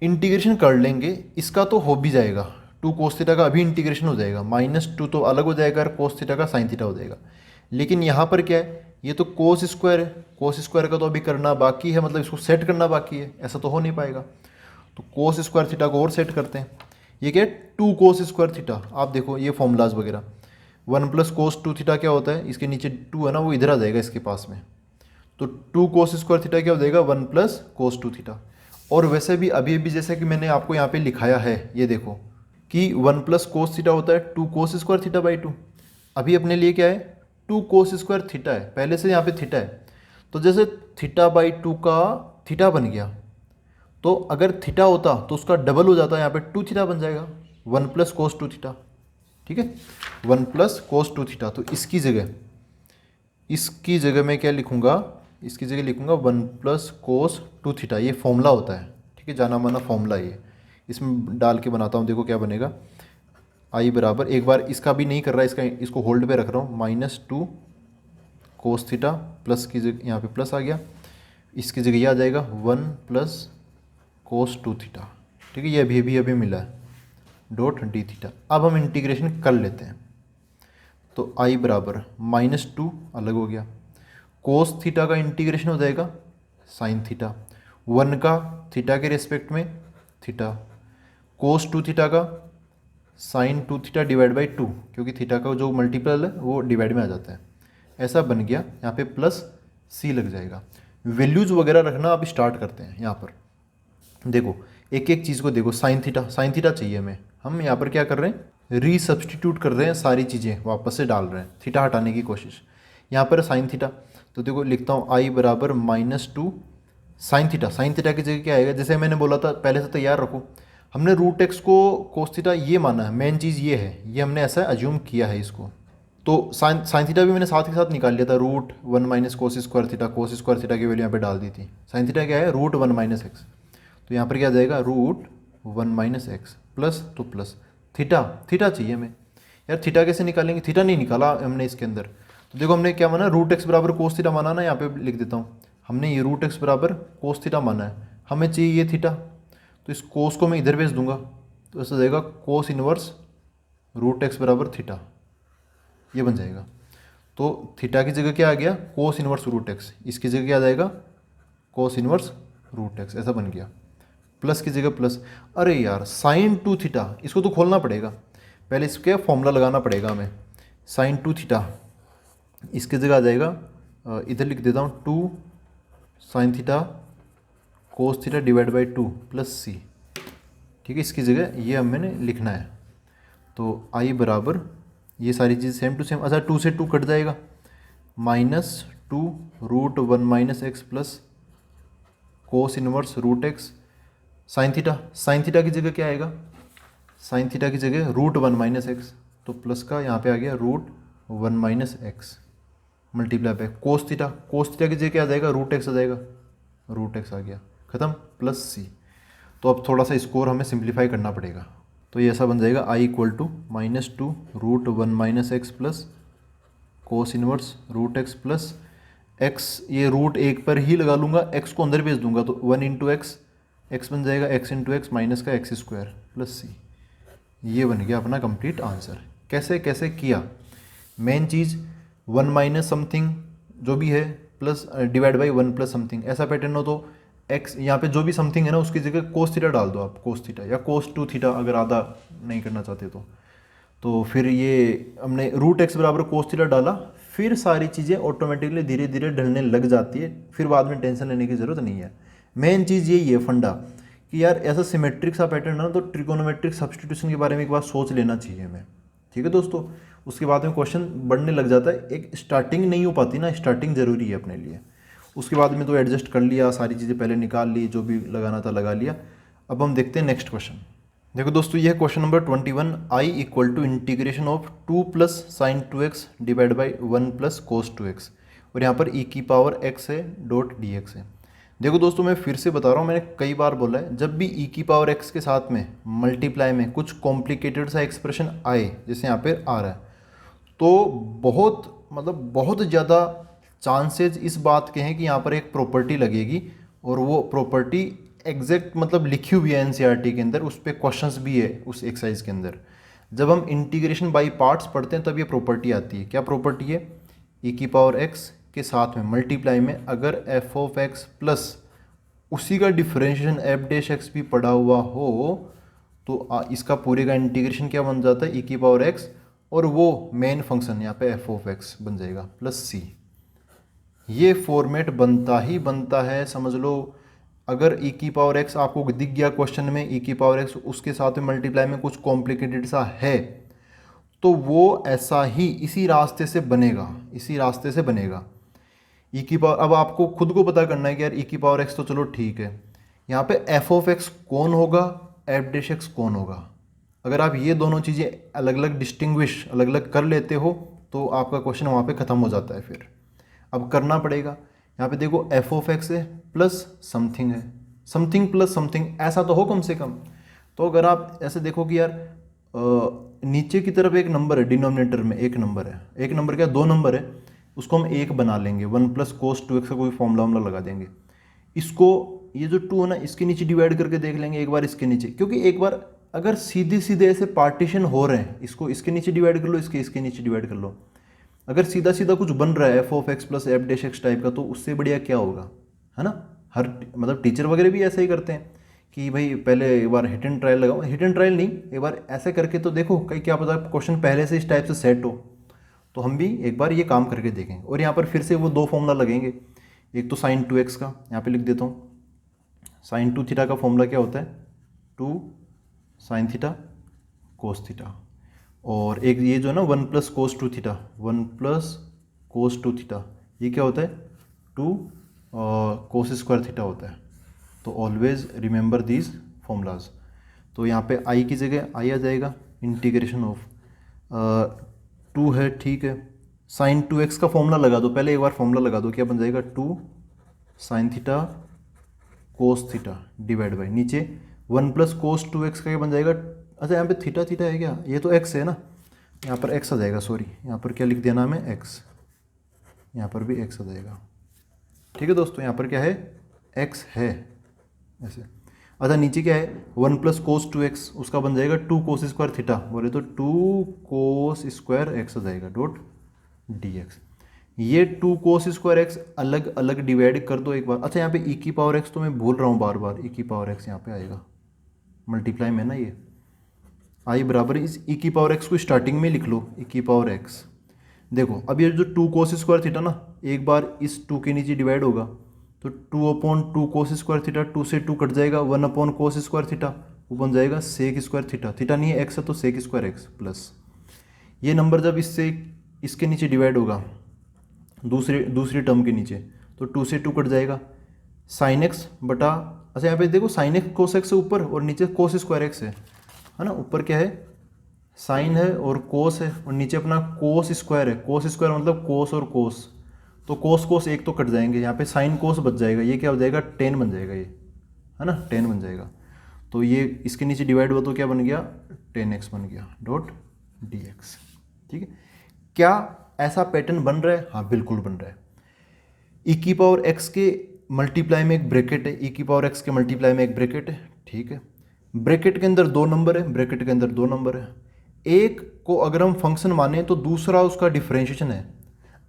इंटीग्रेशन कर लेंगे, इसका तो हो भी जाएगा, 2 कोस थीटा का अभी इंटीग्रेशन हो जाएगा, -2 तो अलग हो जाएगा और कोस थीटा का साइन थीटा हो जाएगा। लेकिन यहाँ पर क्या है, ये तो कोस स्क्वायर है, कोस स्क्वायर का तो अभी करना बाकी है, मतलब इसको सेट करना बाकी है, ऐसा तो हो नहीं पाएगा। तो कोस स्क्वायर थीटा को और सेट करते हैं, ये क्या है 2 कोस स्क्वायर थीटा। आप देखो ये फॉर्मूलाज वगैरह 1 प्लस कोस 2 थीटा क्या होता है, इसके नीचे 2 है ना वो इधर आ जाएगा इसके पास में, तो 2 कोस स्क्वायर थीटा क्या हो जाएगा 1 प्लस कोस 2 थीटा। और वैसे भी अभी जैसे कि मैंने आपको यहाँ पे लिखाया है, ये देखो कि 1 प्लस कोस थीटा होता है 2 कोस स्क्वायर थीटा बाई 2, अभी अपने लिए क्या है 2 कोस स्क्वायर थीटा है, पहले से यहाँ पे थीटा है, तो जैसे थीटा बाई 2 का थीटा बन गया, तो अगर थीटा होता तो उसका डबल हो जाता है, यहाँ पे 2 थीटा बन जाएगा 1 प्लस कोस 2 थीटा। ठीक है, 1 प्लस कोस 2 थीटा, तो इसकी जगह मैं क्या लिखूँगा, इसकी जगह लिखूँगा 1 प्लस कोस 2 थीटा, ये फॉर्मूला होता है। ठीक है, जाना माना फॉर्मूला ये, इसमें डाल के बनाता हूँ, देखो क्या बनेगा आई बराबर, एक बार इसका भी नहीं कर रहा, इसको होल्ड पे रख रहा हूँ, -2 कोस थीटा प्लस की जगह यहाँ पे प्लस आ गया, इसकी जगह ये आ जाएगा 1 प्लस कोस 2 थीटा। ठीक है, ये अभी मिला है, डॉट डी थीटा। अब हम इंटीग्रेशन कर लेते हैं, तो आई बराबर -2 अलग हो गया, कोस थीटा का इंटीग्रेशन हो जाएगा साइन थीटा, 1 का थीटा के रिस्पेक्ट में थीटा, कोस 2 थीटा का साइन 2 थीटा डिवाइड बाई 2, क्योंकि थीटा का जो मल्टीपल है वो डिवाइड में आ जाता है, ऐसा बन गया। यहाँ पे प्लस सी लग जाएगा। वैल्यूज़ वगैरह रखना आप स्टार्ट करते हैं। यहाँ पर देखो एक एक चीज़ को देखो, साइन थीटा चाहिए हमें, हम यहाँ पर क्या कर रहे हैं, रीसब्स्टिट्यूट कर रहे हैं, सारी चीज़ें वापस से डाल रहे हैं, थीटा हटाने की कोशिश। यहाँ पर साइन थीटा, तो देखो लिखता हूँ आई बराबर -2 साइन थीटा की जगह क्या आएगा, जैसे मैंने बोला था पहले से तैयार रखो, हमने रूट एक्स को कोस थीटा ये माना है, मेन चीज़ ये है, ये हमने ऐसा अज्यूम किया है इसको। तो साइन थीटा भी मैंने साथ के साथ निकाल लिया था, √1 - कोस स्क्वायर थीटा की वैल्यू यहाँ पे डाल दी थी। साइन थीटा क्या है, √1 - x, तो यहाँ पर क्या आ जाएगा, √1 - x प्लस, तो प्लस थीटा चाहिए हमें। यार थीटा कैसे निकालेंगे, थीटा नहीं निकाला हमने इसके अंदर। तो देखो हमने क्या माना, √x बराबर कोस थीटा माना ना, यहाँ पे लिख देता हूँ, हमने ये √x बराबर कोस थीटा माना है, हमें चाहिए ये थीटा, तो इस कोस को मैं इधर भेज दूंगा, तो ऐसा जाएगा कोस इनवर्स √x बराबर थीटा, ये बन जाएगा। तो थीटा की जगह क्या आ गया, कोस इनवर्स √x, इसकी जगह क्या आ जाएगा, कोस इनवर्स √x, ऐसा बन गया। प्लस की जगह प्लस, अरे यार साइन 2 थीटा, इसको तो खोलना पड़ेगा, पहले इसके फॉर्मूला लगाना पड़ेगा हमें। साइन 2 थीटा इसकी जगह आ जाएगा, इधर लिख देता हूँ 2 sine theta cos theta divide by 2 plus c. ठीक है, इसकी जगह ये अब मैंने लिखना है। तो आई बराबर ये सारी चीज़ सेम टू सेम, अच्छा 2 से 2 कट जाएगा, -2 √1 - x plus cos inverse √x sine theta की जगह क्या आएगा, साइन थीटा की जगह √1 - x, तो प्लस का यहाँ पे आ गया √1 - x multiply by cos theta की जगह क्या आ जाएगा, √x आ जाएगा, √x आ गया, खत्म, प्लस सी। तो अब थोड़ा सा स्कोर हमें सिंप्लीफाई करना पड़ेगा, तो ये ऐसा बन जाएगा I equal to -2 √1 - x plus cos inverse √x plus x, ये √1 पर ही लगा लूँगा, x को अंदर भेज दूंगा, तो 1 × x बन जाएगा, x × x माइनस का x स्क्वायर प्लस सी। ये बन गया अपना कंप्लीट आंसर। कैसे कैसे किया, मेन चीज़ 1 माइनस समथिंग जो भी है plus divide by 1 plus something, ऐसा पैटर्न हो तो x यहाँ पे जो भी समथिंग है ना उसकी जगह कोस थीटा डाल दो आप, कोस थीटा या कोस 2 थीटा अगर आधा नहीं करना चाहते तो फिर ये हमने √x बराबर कोस थीटा डाला, फिर सारी चीज़ें ऑटोमेटिकली धीरे धीरे ढलने लग जाती है, फिर बाद में टेंशन लेने की ज़रूरत नहीं है। मेन चीज़ यही है फंडा कि यार ऐसा सिमेट्रिक सा पैटर्न है ना, तो ट्रिकोनोमेट्रिक सब्स्टिट्यूशन के बारे में एक बार सोच लेना चाहिए हमें। ठीक है दोस्तों, उसके बाद में क्वेश्चन बढ़ने लग जाता है, एक स्टार्टिंग नहीं हो पाती ना, स्टार्टिंग ज़रूरी है अपने लिए। उसके बाद में तो एडजस्ट कर लिया, सारी चीज़ें पहले निकाल ली, जो भी लगाना था लगा लिया। अब हम देखते हैं नेक्स्ट क्वेश्चन। देखो दोस्तों, यह question number 21, I equal to integration of 2 plus sine 2x divide by 1 plus cos 2x, और यहाँ पर e की पावर x है डॉट dx है। देखो दोस्तों, मैं फिर से बता रहा हूँ, मैंने कई बार बोला है, जब भी e की पावर x के साथ में मल्टीप्लाई में कुछ कॉम्प्लिकेटेड सा एक्सप्रेशन आए, जैसे यहाँ पे आ रहा है, तो बहुत ज़्यादा चांसेस इस बात के हैं कि यहाँ पर एक प्रॉपर्टी लगेगी, और वो प्रॉपर्टी एग्जैक्ट लिखी हुई है एनसीईआरटी के अंदर, उस पर क्वेश्चंस भी है उस एक्सरसाइज के अंदर। जब हम इंटीग्रेशन बाय पार्ट्स पढ़ते हैं तब ये प्रॉपर्टी आती है। क्या प्रॉपर्टी है, e की पावर x के साथ में मल्टीप्लाई में अगर f ऑफ x प्लस उसी का डिफरेंशिएशन f डैश x भी पड़ा हुआ हो, तो इसका पूरे का इंटीग्रेशन क्या बन जाता है, e की पावर x, और वो मेन फंक्शन यहाँ पे f ऑफ x बन जाएगा प्लस c। ये फॉर्मेट बनता ही बनता है, समझ लो। अगर e की पावर x आपको दिख गया क्वेश्चन में, e की पावर x उसके साथ में मल्टीप्लाई में कुछ कॉम्प्लिकेटेड सा है, तो वो ऐसा ही इसी रास्ते से बनेगा, e की पावर। अब आपको खुद को पता करना है कि यार e की पावर x तो चलो ठीक है, यहाँ पे f ऑफ x कौन होगा, f डैश x कौन होगा। अगर आप ये दोनों चीज़ें अलग अलग कर लेते हो तो आपका क्वेश्चन वहाँ पे ख़त्म हो जाता है। फिर अब करना पड़ेगा, यहाँ पे देखो f ऑफ x है प्लस समथिंग है, समथिंग प्लस समथिंग, ऐसा तो हो कम से कम। तो अगर आप ऐसे देखो कि यार नीचे की तरफ एक नंबर है, डिनोमिनेटर में एक नंबर है, एक नंबर क्या 2 नंबर है, उसको हम एक बना लेंगे, 1 + cos 2x का कोई फॉर्मूला लगा देंगे। इसको ये जो 2 है ना, इसके नीचे डिवाइड करके देख लेंगे एक बार इसके नीचे, क्योंकि एक बार अगर सीधे सीधे ऐसे पार्टीशन हो रहे हैं, इसको इसके नीचे डिवाइड कर लो, इसके नीचे डिवाइड कर लो, अगर सीधा सीधा कुछ बन रहा है f(x + f'(x) टाइप का, तो उससे बढ़िया क्या होगा, है ना। हर मतलब टीचर वगैरह भी ऐसा ही करते हैं कि भाई पहले एक बार हिट एंड ट्रायल लगाओ, हिट एंड ट्रायल नहीं, एक बार ऐसे करके तो देखो, कहीं क्या पता क्वेश्चन पहले से इस टाइप से सेट हो, तो हम भी एक बार ये काम करके देखेंगे। और यहाँ पर फिर से वो 2 फॉर्मूला लगेंगे, एक तो sin 2x का, यहाँ पे लिख देता हूँ, sin 2θ का फॉर्मूला क्या होता है, 2 sin θ cos θ, और एक ये जो है ना 1 + cos 2θ, 1 + cos 2θ, ये क्या होता है 2 cos² θ होता है। तो ऑलवेज रिमेंबर दीज फॉर्मूलाज। तो यहाँ पे आई की जगह आई आ जाएगा, इंटीग्रेशन ऑफ 2 है, ठीक है, sin 2x का फॉर्मूला लगा दो, पहले एक बार फॉर्मूला लगा दो, क्या बन जाएगा 2 sin θ cos θ डिवाइड बाई नीचे 1 + cos 2x का क्या बन जाएगा, अच्छा यहाँ पे थीटा थीटा है क्या, ये तो x है ना, यहाँ पर x आ जाएगा, सॉरी यहाँ पर क्या लिख देना हमें x, यहाँ पर भी x आ जाएगा, ठीक है दोस्तों, यहाँ पर क्या है x है ऐसे। अच्छा नीचे क्या है 1 + cos 2x, उसका बन जाएगा 2 cos² θ, बोले तो 2 cos² x आ जाएगा डॉट dx। ये 2 cos² x अलग अलग डिवाइड कर दो एक बार। अच्छा यहाँ पे e⁻x तो मैं भूल रहा हूँ बार बार, e⁻x यहाँ पे आएगा, मल्टीप्लाई में ना, ये आई बराबर इस e⁻x को स्टार्टिंग में लिख लो, e⁻x। देखो अब ये जो 2 cos² θ ना, एक बार इस 2 के नीचे डिवाइड होगा, तो 2/2 cos² θ, 2 से 2 कट जाएगा, 1/cos² θ, वो बन जाएगा sec² θ, थीटा नहीं है x है तो sec² x प्लस ये नंबर जब इससे इसके नीचे डिवाइड होगा दूसरी टर्म के नीचे, तो 2 से 2 कट जाएगा, sin x बटा, अच्छा यहाँ पे देखो sin x cos x से ऊपर और नीचे cos² x है ना, ऊपर क्या है साइन है और कोस है, और नीचे अपना cos² है, cos² मतलब कोस और कोस, तो कोस एक तो कट जाएंगे, यहाँ पे साइन कोस बच जाएगा, ये क्या हो जाएगा tan बन जाएगा, ये है ना tan बन जाएगा, तो ये इसके नीचे डिवाइड हुआ तो क्या बन गया tan x बन गया डॉट dx, ठीक है। क्या ऐसा पैटर्न बन रहा है, हाँ बिल्कुल बन रहा है। e⁻x के मल्टीप्लाई में एक ब्रैकेट है, e⁻x के मल्टीप्लाई में एक ब्रैकेट है, ठीक है, ब्रैकेट के अंदर 2 नंबर है, ब्रैकेट के अंदर 2 नंबर है, एक को अगर हम फंक्शन माने तो दूसरा उसका डिफरेंशिएशन है।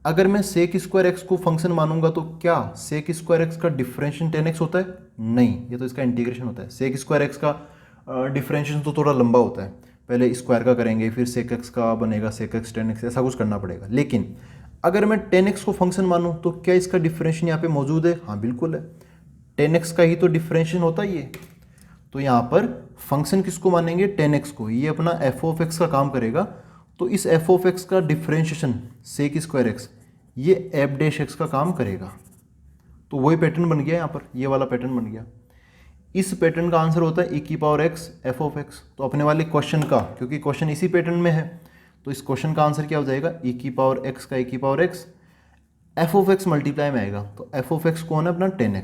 अगर मैं sec² x को फंक्शन मानूंगा तो क्या sec² x का डिफरेंशिएशन tan x होता है, नहीं, ये तो इसका इंटीग्रेशन होता है। sec² x का डिफरेंशिएशन तो थोड़ा लंबा होता है, पहले स्क्वायर का करेंगे फिर sec x का बनेगा sec x tan x, ऐसा कुछ करना पड़ेगा। लेकिन अगर मैं tan x को फंक्शन मानूँ तो क्या इसका डिफरेंशिएशन यहाँ पे मौजूद है, हाँ बिल्कुल है, tan x का ही तो डिफरेंशिएशन होता है ये, तो यहाँ पर फंक्शन किसको मानेंगे tan x को, ये अपना f(x) का काम करेगा, तो इस f(x) का डिफरेंशिएशन sec² x ये f'(x) का काम करेगा, तो वही पैटर्न बन गया यहाँ पर, ये वाला पैटर्न बन गया। इस पैटर्न का आंसर होता है e⁻x f(x), तो अपने वाले क्वेश्चन का, क्योंकि क्वेश्चन इसी पैटर्न में है, तो इस क्वेश्चन का आंसर क्या हो जाएगा e⁻x का e⁻x f(x) मल्टीप्लाई में आएगा, तो f(x) कौन है अपना tan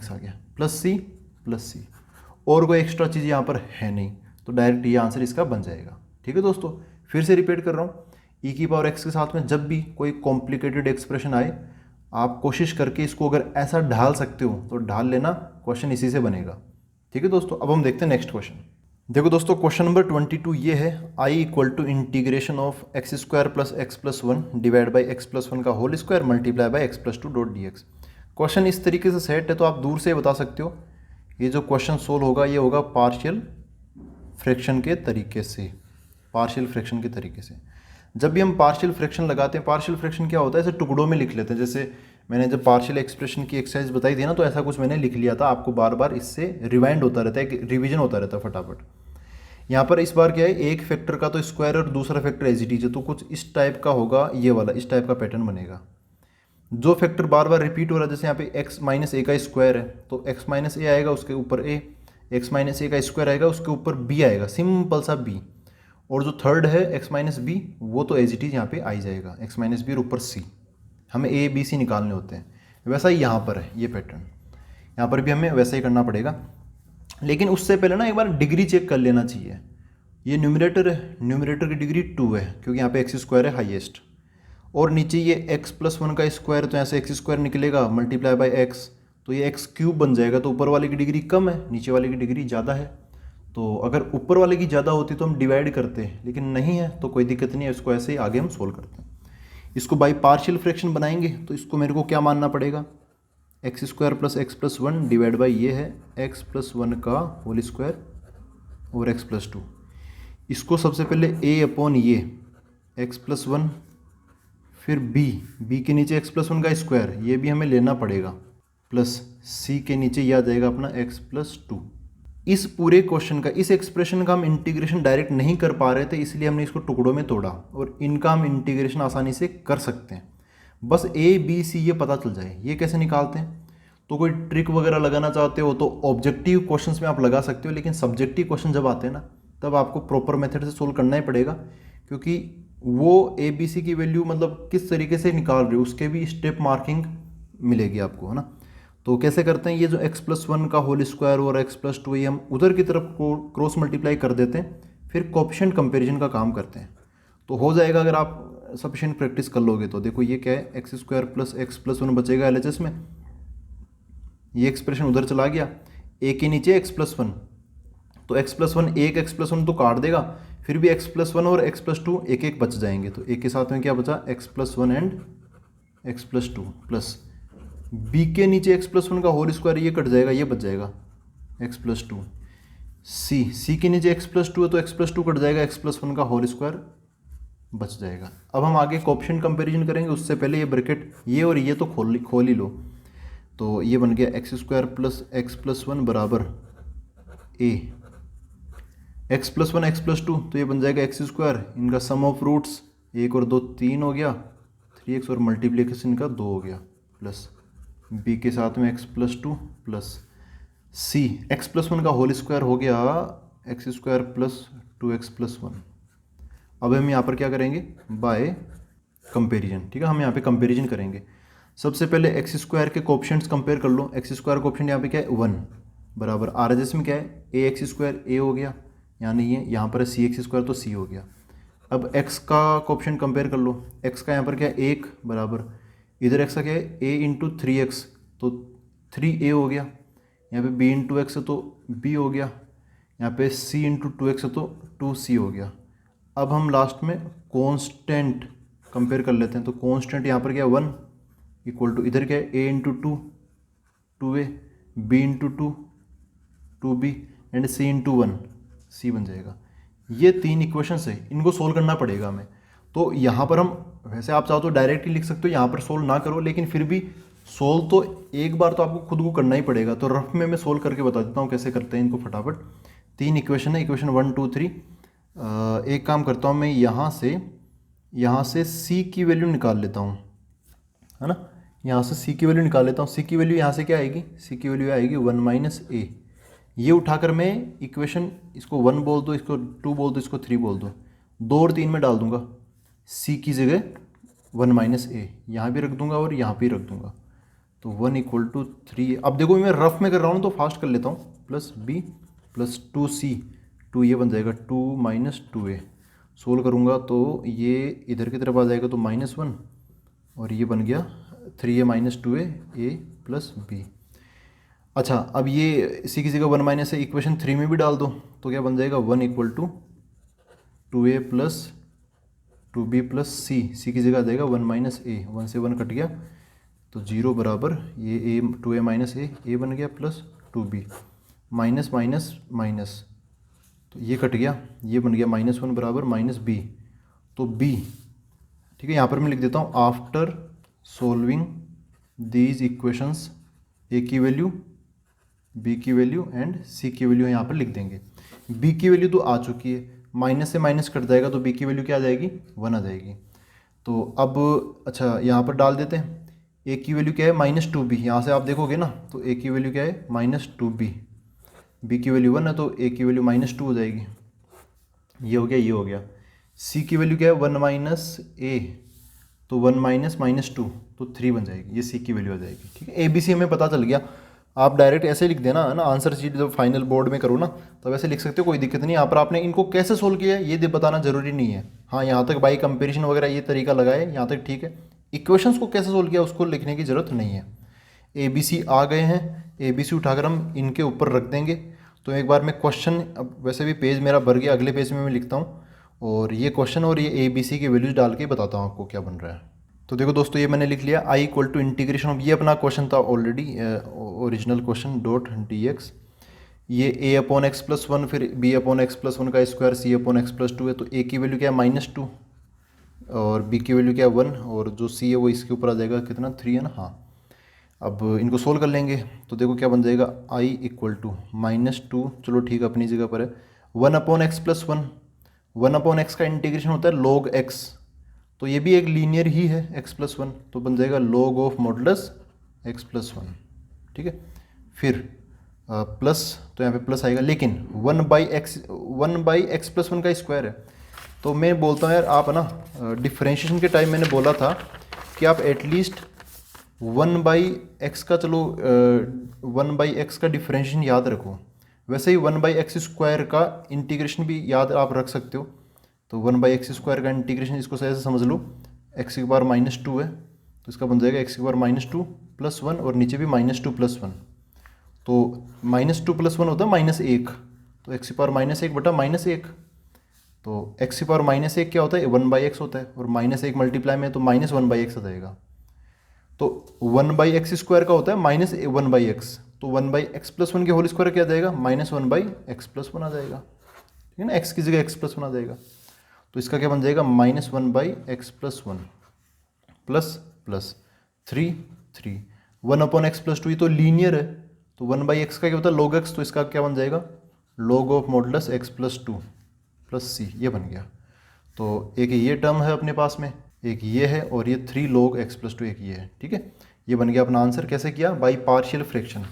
x आ गया, प्लस c, और कोई एक्स्ट्रा चीज़ यहाँ पर है नहीं, तो डायरेक्ट ये आंसर इसका बन जाएगा, ठीक है दोस्तों। फिर से रिपीट कर रहा हूँ, e⁻x के साथ में जब भी कोई कॉम्प्लिकेटेड एक्सप्रेशन आए, आप कोशिश करके इसको अगर ऐसा ढाल सकते हो तो ढाल लेना, क्वेश्चन इसी से बनेगा, ठीक है दोस्तों। अब हम देखते हैं नेक्स्ट क्वेश्चन। देखो दोस्तों क्वेश्चन नंबर 22 ये है, i = integration of x² + x + 1 divide by x + 1 का whole square multiply by x + 2 dot dx। Question इस तरीके से सेट है तो आप दूर से बता सकते हो ये जो क्वेश्चन सोल्व होगा ये होगा पार्शियल फ्रैक्शन के तरीके से, पार्शियल फ्रैक्शन के तरीके से। जब भी हम पार्शियल फ्रैक्शन लगाते हैं, पार्शियल फ्रैक्शन क्या होता है, ऐसे टुकड़ों में लिख लेते हैं, जैसे मैंने जब पार्शियल एक्सप्रेशन की एक्सरसाइज बताई थी ना, तो ऐसा कुछ मैंने लिख लिया था, आपको बार बार इससे रिवाइंड होता रहता है, रिवीजन होता रहता है फटाफट। यहाँ पर इस बार क्या है, एक फैक्टर का तो स्क्वायर और दूसरा फैक्टर एज इट इज है, तो कुछ इस टाइप का होगा, ये वाला इस टाइप का पैटर्न बनेगा। जो फैक्टर बार बार रिपीट हो रहा है, जैसे यहाँ पे x - a का स्क्वायर है तो x - a आएगा, उसके ऊपर a, x - a का स्क्वायर आएगा, उसके ऊपर b आएगा, सिंपल सा b, और जो थर्ड है x - b वो तो एज इट इज यहाँ पे आ जाएगा, x - b और ऊपर c, हमें a b c निकालने होते हैं। वैसा ही यहाँ पर है ये पैटर्न, यहाँ पर भी हमें वैसा ही करना पड़ेगा, लेकिन उससे पहले ना एक बार डिग्री चेक कर लेना चाहिए। ये न्यूमरेटर है, न्यूमरेटर की डिग्री 2 है क्योंकि यहाँ पे एक्स स्क्वायर है हाईएस्ट, और नीचे ये एक्स प्लस 1 का स्क्वायर, तो यहाँ से एक्स स्क्वायर निकलेगा मल्टीप्लाई बाय एक्स, तो ये एक्स क्यूब बन जाएगा। तो ऊपर वाले की डिग्री कम है, नीचे वाले की डिग्री ज़्यादा है। तो अगर ऊपर वाले की ज़्यादा होती तो हम डिवाइड करते, लेकिन नहीं है तो कोई दिक्कत नहीं है, इसको ऐसे ही आगे हम सोल्व करते हैं। इसको बाई पार्शियल फ्रैक्शन बनाएंगे तो इसको मेरे को क्या मानना पड़ेगा, x square plus x plus 1 divide by ये है एक्स प्लस 1 का होल स्क्वायर और एक्स प्लस 2। इसको सबसे पहले ए अपॉन ये एक्स प्लस 1, फिर बी के नीचे एक्स प्लस 1 का स्क्वायर, ये भी हमें लेना पड़ेगा, प्लस सी के नीचे ये आ जाएगा अपना एक्स प्लस 2। इस पूरे क्वेश्चन का, इस एक्सप्रेशन का हम इंटीग्रेशन डायरेक्ट नहीं कर पा रहे थे, इसलिए हमने इसको टुकड़ों में तोड़ा, और इनका हम इंटीग्रेशन आसानी से कर सकते हैं। बस ए बी सी ये पता चल जाए ये कैसे निकालते हैं। तो कोई ट्रिक वगैरह लगाना चाहते हो तो ऑब्जेक्टिव क्वेश्चंस में आप लगा सकते हो, लेकिन सब्जेक्टिव क्वेश्चन जब आते हैं ना तब आपको प्रॉपर मेथड से सोल्व करना ही पड़ेगा, क्योंकि वो ए बी सी की वैल्यू मतलब किस तरीके से निकाल रहे हो उसके भी स्टेप मार्किंग मिलेगी आपको, है ना। तो कैसे करते हैं, ये जो एक्स प्लस 1 का होल स्क्वायर और एक्स प्लस 2 ये हम उधर की तरफ को क्रॉस मल्टीप्लाई कर देते हैं, फिर कोएफिशिएंट कंपैरिजन का काम करते हैं तो हो जाएगा। अगर आप सफिशिएंट प्रैक्टिस कर लोगे तो देखो ये क्या है, x square plus x plus 1 बचेगा एलएचएस में, ये एक्सप्रेशन उधर चला गया, ए के नीचे एक्स प्लस 1, तो एक्स प्लस 1 एक एक्स प्लस 1 तो काट देगा, फिर भी एक्स प्लस 1 और एक्स प्लस 2 एक एक बच जाएंगे, तो एक के साथ में क्या बचा, x plus 1 and x plus 2, plus b के नीचे एक्स प्लस 1 का होल स्क्वायर ये कट जाएगा, ये बच जाएगा एक्स प्लस 2, सी के नीचे एक्स प्लस 2 है तो एक्स प्लस 2 कट जाएगा, एक्स प्लस 1 का होल स्क्वायर बच जाएगा। अब हम आगे कोएफिशिएंट कंपैरिजन करेंगे, उससे पहले ये ब्रैकेट ये और ये तो खोल ही लो, तो ये बन गया x square plus x plus 1 बराबर ए, एक्स प्लस 1 एक्स प्लस 2 तो ये बन जाएगा एक्स स्क्वायर, इनका सम ऑफ रूट्स 1 और 2 3 हो गया, 3x और मल्टीप्लिकेशन का 2 हो गया, प्लस बी के साथ में एक्स प्लस 2 प्लस सी एक्स प्लस 1 का होल स्क्वायर हो गया x square plus 2x plus 1। अब हम यहाँ पर क्या करेंगे, बाय कंपेरिजन, ठीक है, हम यहाँ पे कंपेरिजन करेंगे। सबसे पहले एक्स स्क्वायर के कोएफिशिएंट्स कंपेयर कर लो। एक्स स्क्वायर कोएफिशिएंट यहाँ पे क्या है 1 बराबर आरएचएस में क्या है ए एक्स स्क्वायर ए हो गया, यहाँ नहीं है, यहाँ पर है सी एक्स स्क्वायर तो सी हो गया। अब एक्स का कोएफिशिएंट कंपेयर कर लो, एक्स का यहाँ पर क्या है 1 बराबर, इधर एक्स का क्या है a इंटू 3x तो 3a हो गया, यहाँ पे b इंटू एक्स है तो b हो गया, यहाँ पे c इंटू 2x है तो 2c हो गया। अब हम लास्ट में कांस्टेंट कंपेयर कर लेते हैं, तो कांस्टेंट यहाँ पर क्या है 1 इक्वल टू इधर क्या है a into 2 2a, b into 2 2b and c into 1 c बन जाएगा। ये 3 इक्वेशंस है, इनको सोल्व करना पड़ेगा हमें। तो यहाँ पर हम वैसे आप चाहो तो डायरेक्टली लिख सकते हो, यहाँ पर सोल्व ना करो, लेकिन फिर भी सोल्व तो एक बार तो आपको खुद को करना ही पड़ेगा। तो रफ में मैं सोल्व करके बता देता हूँ कैसे करते हैं इनको फटाफट। 3 इक्वेशन है, इक्वेशन 1 2 3। एक काम करता हूँ मैं यहाँ से सी की वैल्यू निकाल लेता हूँ, है ना, यहाँ से सी की वैल्यू निकाल लेता हूँ। सी की वैल्यू यहाँ से क्या आएगी, सी की वैल्यू आएगी 1 माइनस ए। ये उठाकर मैं इक्वेशन इसको 1 बोल दो, इसको 2 बोल दो, इसको 3 बोल दो, 2 और 3 में डाल दूंगा, सी की जगह 1 माइनस ए यहाँ भी रख दूंगा और यहाँ भी रख दूंगा, तो 1 इक्वल टू 3। अब देखो मैं रफ में कर रहा हूँ तो फास्ट कर लेता हूँ, प्लस बी प्लस 2c, 2 ये बन जाएगा 2 माइनस 2a। सोल्व करूँगा तो ये इधर की तरफ आ जाएगा तो -1 और ये बन गया 3a माइनस 2a ए प्लस बी। अच्छा, अब ये इसी की जगह 1 माइनस ए इक्वेशन 3 में भी डाल दो तो क्या बन जाएगा 1 equal to 2a plus 2b plus c की जगह आ जाएगा 1 माइनस ए, 1 से 1 कट गया तो 0 बराबर ये ए 2a माइनस ए बन गया plus 2b minus minus minus तो ये कट गया, ये बन गया -1 बराबर माइनस बी, तो b, ठीक है। यहाँ पर मैं लिख देता हूँ आफ्टर सोल्विंग दीज इक्वेशंस ए की वैल्यू बी की वैल्यू एंड सी की वैल्यू यहाँ पर लिख देंगे। बी की वैल्यू तो आ चुकी है, माइनस से माइनस कट जाएगा तो बी की वैल्यू क्या आ जाएगी 1 आ जाएगी। तो अब अच्छा यहाँ पर डाल देते हैं, ए की वैल्यू क्या है -2b, यहाँ से आप देखोगे ना तो ए की वैल्यू क्या है -2b, बी की वैल्यू 1 है तो ए की वैल्यू -2 हो जाएगी, ये हो गया ये हो गया। सी की वैल्यू क्या है 1 माइनस ए तो 1 माइनस -2 तो 3 बन जाएगी, ये सी की वैल्यू आ जाएगी, ठीक है। ए बी सी हमें पता चल गया। आप डायरेक्ट ऐसे लिख देना है ना, आंसर शीट जब फाइनल बोर्ड में करो ना तब ऐसे लिख सकते हो, कोई दिक्कत नहीं। यहाँ पर आपने इनको कैसे सोल्व किया है ये बताना जरूरी नहीं है। हाँ, यहाँ तक बाई कंपेरिजन वगैरह ये तरीका लगाए, यहाँ तक ठीक है। इक्वेशंस को कैसे सोल्व किया उसको लिखने की ज़रूरत नहीं है। ए बी सी आ गए हैं, ए बी सी उठाकर हम इनके ऊपर रख देंगे। तो एक बार मैं क्वेश्चन, अब वैसे भी पेज मेरा भर गया, अगले पेज में मैं लिखता हूँ और ये क्वेश्चन और ये ए बी सी की वैल्यूज डाल के बताता हूँ आपको क्या बन रहा है। तो देखो दोस्तों, ये मैंने लिख लिया I equal to integration of, ये अपना क्वेश्चन था already, original question, dot d x, ये a upon x plus one, फिर b upon x plus one का square, c upon x plus two है। तो ए की वैल्यू क्या है -2 और बी की वैल्यू क्या है 1 और जो सी है वो इसके ऊपर आ जाएगा कितना 3 है ना। हाँ, अब इनको सोल्व कर लेंगे तो देखो क्या बन जाएगा, आई इक्वल टू -2, चलो ठीक है अपनी जगह पर है, 1 upon x plus one, 1 upon x का इंटीग्रेशन होता है log x, तो ये भी एक लीनियर ही है x प्लस वन, तो बन जाएगा log of modulus x plus one. ठीक है, फिर प्लस, तो यहाँ पे प्लस आएगा, लेकिन 1/x प्लस वन का स्क्वायर है। तो मैं बोलता हूँ यार, आप ना डिफ्रेंशिएशन के टाइम मैंने बोला था कि आप एटलीस्ट 1/x का, चलो 1/x का डिफ्रेंशिएशन याद रखो। वैसे ही 1/x स्क्वायर का इंटीग्रेशन भी याद आप रख सकते हो। तो 1/x स्क्वायर का इंटीग्रेशन, इसको सही से समझ लो, x की पावर -2 है तो इसका बन जाएगा x की पावर -2 प्लस 1 और नीचे भी -2 प्लस 1। तो -2 प्लस 1 होता है -1, तो x की पावर -1 बटा -1, तो x की पावर -1 क्या होता है 1/x होता है और -1 मल्टीप्लाई में तो -1/x आ जाएगा। तो 1/x स्क्वायर का होता है -1/x, तो 1/x प्लस वन के होल स्क्वायर क्या आ जाएगा, -1/x प्लस वन आ जाएगा। ठीक है ना, x की जगह x प्लस वन आ जाएगा। तो इसका क्या बन जाएगा, -1/x plus one plus plus 3 1 upon x plus to, ये तो लीनियर है, तो 1/x का क्या होता है log x, तो इसका क्या बन जाएगा log of modulus x plus two plus c, ये बन गया। तो एक ये टर्म है अपने पास में, एक ये है और ये 3 log x प्लस टू एक ये है। ठीक है, ये बन गया अपना आंसर। कैसे किया, बाई पार्शियल फ्रैक्शन।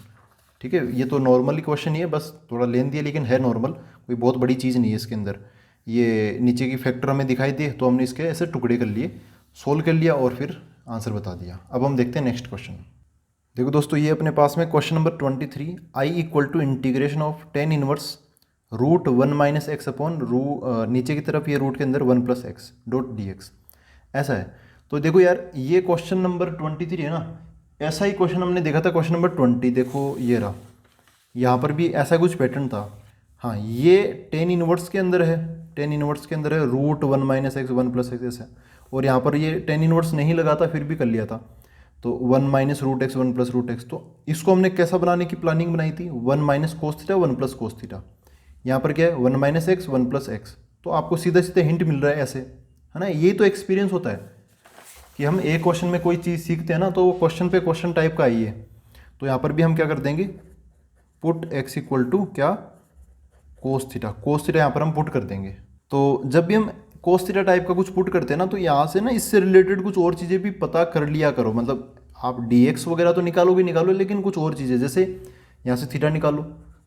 ठीक है, ये तो नॉर्मली क्वेश्चन ही है, बस थोड़ा लेन दिया लेकिन है नॉर्मल, कोई बहुत बड़ी चीज़ नहीं है इसके अंदर। ये नीचे की फैक्टर हमें दिखाई दिए तो हमने इसके ऐसे टुकड़े कर लिए, सोल्व कर लिया और फिर आंसर बता दिया। अब हम देखते हैं नेक्स्ट क्वेश्चन। देखो दोस्तों, ये अपने पास में question number 23, I equal to integration of tan inverse root 1 minus x upon नीचे की तरफ ये रूट के अंदर 1 plus x dot d x, ऐसा है। तो देखो यार, ये क्वेश्चन नंबर 23 है ना, ऐसा ही क्वेश्चन हमने देखा था क्वेश्चन नंबर 20। देखो ये रहा, यहाँ पर भी ऐसा कुछ पैटर्न था। हाँ, ये टेन इनवर्स के अंदर है, टेन इनवर्स के अंदर है root 1 minus x 1 plus x ऐसा, और यहाँ पर ये टेन इनवर्स नहीं लगा था फिर भी कर लिया था। तो 1 minus root x 1 plus root x, तो इसको हमने कैसा बनाने की प्लानिंग बनाई थी, 1 minus cos theta 1 plus cos theta. यहाँ पर क्या है 1 माइनस एक्स 1 प्लस एक्स, तो आपको सीधे सीधे हिंट मिल रहा है ऐसे, है ना। ये तो एक्सपीरियंस होता है कि हम एक क्वेश्चन में कोई चीज़ सीखते हैं ना, तो वो क्वेश्चन पे क्वेश्चन टाइप का आई है। तो यहाँ पर भी हम क्या कर देंगे, पुट एक्स इक्वल टू क्या, कोस थीटा। कोस थीटा यहाँ पर हम पुट कर देंगे। तो जब भी हम कोस थीटा टाइप का कुछ पुट करते हैं ना, तो यहाँ से ना इससे रिलेटेड कुछ और चीज़ें भी पता कर लिया करो। मतलब आप dx वगैरह तो निकालो, लेकिन कुछ और चीज़ें, जैसे यहाँ से थीटा निकालो,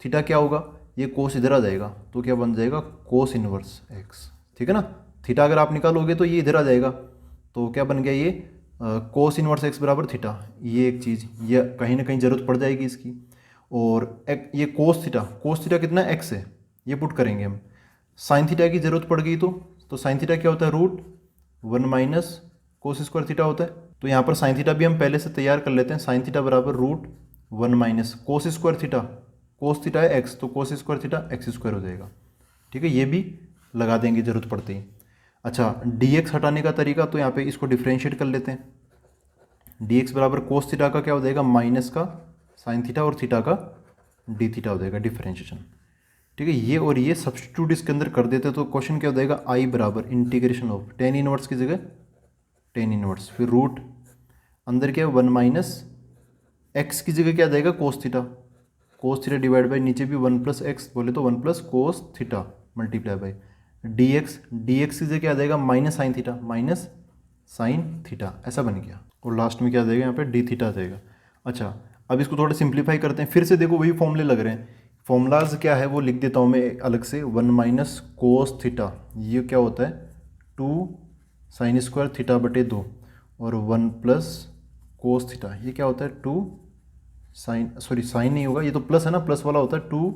थीटा क्या होगा, ये कोस इधर आ जाएगा तो क्या बन जाएगा कोस इनवर्स एक्स। ठीक है ना, थीटा अगर आप निकालोगे तो ये इधर आ जाएगा, तो क्या बन गया ये कोस इनवर्स एक्स बराबर थीटा। ये एक चीज़, ये कहीं ना कहीं ज़रूरत पड़ जाएगी इसकी। और ये कोस थीटा कितना एक्स है, ये पुट करेंगे हम। साइन थीटा की ज़रूरत पड़ गई तो साइन थीटा क्या होता है, root 1 minus cos square theta होता है। तो यहाँ पर साइन थीटा भी हम पहले से तैयार कर लेते हैं, साइन थीटा बराबर root 1 minus cos square theta, cos theta है एक्स, तो cos square theta x square हो जाएगा। ठीक है, ये भी लगा देंगे ज़रूरत पड़ते ही। अच्छा, dx हटाने का तरीका, तो यहाँ पे इसको डिफ्रेंशिएट कर लेते हैं। dx बराबर कोस थीटा का क्या हो जाएगा, माइनस का साइन थीटा और थीटा का डी थीटा हो जाएगा, डिफ्रेंशिएशन। ठीक है, ये और ये सब्स्टिट्यूट इसके अंदर कर देते तो क्वेश्चन क्या हो जाएगा, आई बराबर इंटीग्रेशन ऑफ टेन इनवर्स की जगह टेन इनवर्स, फिर रूट अंदर क्या है 1 माइनस एक्स की जगह क्या आ जाएगा कोस थीटा डिवाइड बाई नीचे भी 1 प्लस एक्स बोले तो 1 plus cos theta multiply by dx की जगह क्या आ जाएगा माइनस साइन थीटा, ऐसा बन गया। और लास्ट में क्या आ जाएगा, यहाँ पे डी थीटा आ जाएगा। अच्छा, अब इसको थोड़ा सिंप्लीफाई करते हैं, फिर से देखो वही फॉर्मूले लग रहे हैं। फॉर्मूलाज क्या है वो लिख देता हूँ मैं अलग से, 1 माइनस कोस थीटा, ये क्या होता है 2 साइन स्क्वायर थीटा बटे 2, और 1 प्लस कोस थीटा, ये क्या होता है 2 साइन नहीं होगा, ये तो प्लस है ना, प्लस वाला होता है 2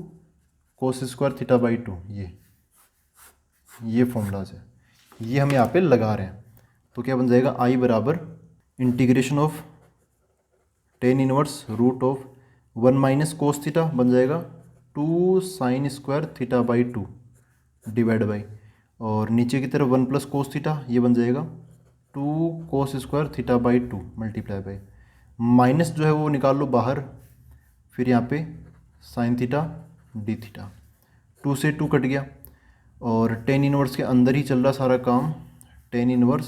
कोस स्क्वायर थीटा बाई 2। ये फॉर्मूलाज है, ये हम यहाँ पे लगा रहे हैं। तो क्या बन जाएगा, आई बराबर integration of tan inverse root of 1 minus cos theta बन जाएगा 2 sine square theta by 2 divide by, और नीचे की तरफ 1 प्लस कोस थीटा, ये बन जाएगा 2 cos square theta by 2 multiply by, minus जो है वो निकाल लो बाहर, फिर यहाँ पे साइन थीटा डी थीटा, 2 से 2 कट गया, और टेन इनवर्स के अंदर ही चल रहा सारा काम। टेन इनवर्स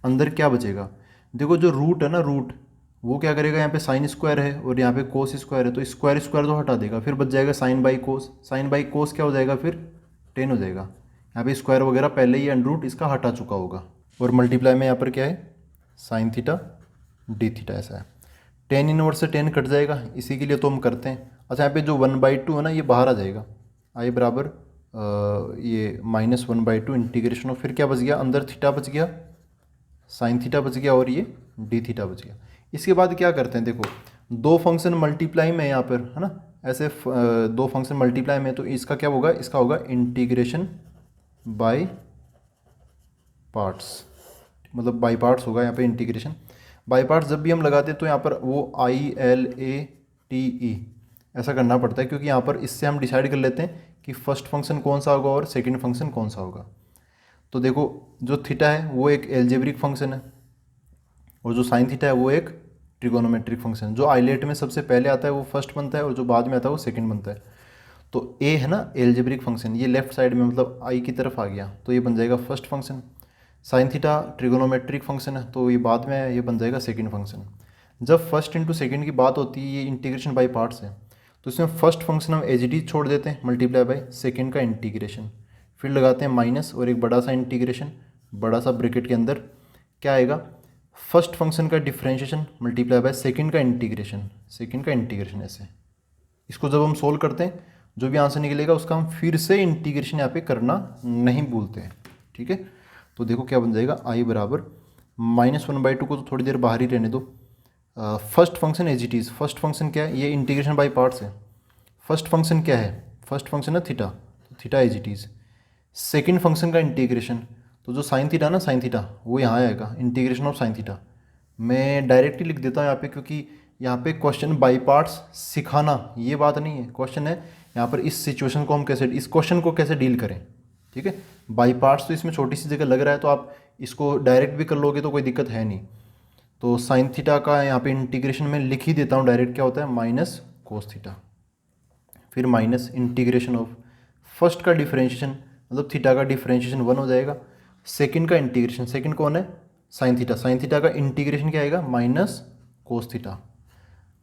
अंदर क्या बचेगा, देखो जो रूट है ना, रूट वो क्या करेगा, यहाँ पे साइन स्क्वायर है और यहाँ पे कोस स्क्वायर है, तो स्क्वायर स्क्वायर तो हटा देगा, फिर बच जाएगा sine by cos. Sine by cos क्या हो जाएगा, फिर 10 हो जाएगा। यहाँ पे स्क्वायर वगैरह पहले ही अंडर रूट इसका हटा चुका होगा, और मल्टीप्लाई में यहाँ पर क्या है, साइन थीटा डी थीटा, ऐसा है। टेन इनवर्स से 10 कट जाएगा, इसी के लिए तो हम करते हैं। अच्छा, यहाँ पे जो 1/2 है ना, ये बाहर आ जाएगा, आई बराबर ये -1/2 इंटीग्रेशन ऑफ, फिर क्या बच गया, अंदर थीटा बच गया, साइन थीटा बच गया, और ये डी थीटा बच गया। इसके बाद क्या करते हैं, देखो दो फंक्शन मल्टीप्लाई में यहाँ पर है ना, ऐसे दो फंक्शन मल्टीप्लाई में, तो इसका क्या होगा, इसका होगा इंटीग्रेशन बाय पार्ट्स, मतलब बाय पार्ट्स होगा यहाँ पे इंटीग्रेशन। बाय पार्ट्स जब भी हम लगाते हैं तो यहाँ पर वो ILATE ऐसा करना पड़ता है, क्योंकि यहाँ पर इससे हम डिसाइड कर लेते हैं कि फर्स्ट फंक्शन कौन सा होगा और सेकंड फंक्शन कौन सा होगा। तो देखो जो थीटा है वो एक एल्जेब्रिक फंक्शन है, और जो साइन थीटा है वो एक ट्रिगोनोमेट्रिक फंक्शन। जो आइलेट में सबसे पहले आता है वो फर्स्ट बनता है, और जो बाद में आता है वो सेकंड बनता है। तो ए है ना एल्जेब्रिक फंक्शन, ये लेफ्ट साइड में मतलब आई की तरफ आ गया, तो ये बन जाएगा first function. Sine theta trigonometric function है, तो ये बाद में है, ये बन जाएगा सेकंड फंक्शन। जब फर्स्ट इंटू सेकंड की बात होती है, ये इंटीग्रेशन बाय पार्ट्स है, तो इसमें फर्स्ट फंक्शन हम एज इट इज छोड़ देते हैं, मल्टीप्लाई बाय सेकंड का इंटीग्रेशन, फिर लगाते हैं माइनस और एक बड़ा सा इंटीग्रेशन, बड़ा सा ब्रैकेट के अंदर क्या आएगा, फर्स्ट फंक्शन का डिफरेंशिएशन मल्टीप्लाई बाय सेकंड का इंटीग्रेशन, सेकंड का इंटीग्रेशन। ऐसे इसको जब हम सोल्व करते हैं, जो भी आंसर निकलेगा उसका हम फिर से इंटीग्रेशन यहाँ पे करना नहीं भूलते हैं, ठीक है। तो देखो क्या बन जाएगा, आई बराबर -1/2 को तो थोड़ी देर बाहर ही रहने दो। First function as it is, first function क्या है, ये इंटीग्रेशन बाय पार्ट्स है। फर्स्ट फंक्शन क्या है, फर्स्ट फंक्शन है थीटा, तो theta as it is. Second function का इंटीग्रेशन, तो जो साइन थीटा ना, साइन थीटा वो यहाँ आएगा, इंटीग्रेशन ऑफ साइन थीटा। मैं डायरेक्टली लिख देता हूँ यहाँ पे, क्योंकि यहाँ पे क्वेश्चन बाय पार्ट्स सिखाना ये बात नहीं है, क्वेश्चन है यहाँ पर इस सिचुएशन को हम कैसे, इस क्वेश्चन को कैसे डील करें, ठीक है। बाय पार्ट्स तो इसमें छोटी सी जगह लग रहा है, तो आप इसको डायरेक्ट भी कर लोगे तो कोई दिक्कत है नहीं। तो साइन थीटा का यहाँ पे इंटीग्रेशन में लिख ही देता हूँ डायरेक्ट, क्या होता है माइनस कोस थीटा, फिर माइनस इंटीग्रेशन ऑफ फर्स्ट का डिफरेंशिएशन, मतलब थीटा का डिफरेंशिएशन 1 हो जाएगा, सेकंड का इंटीग्रेशन, सेकंड कौन है साइन थीटा, साइन थीटा का इंटीग्रेशन क्या आएगा minus cos theta,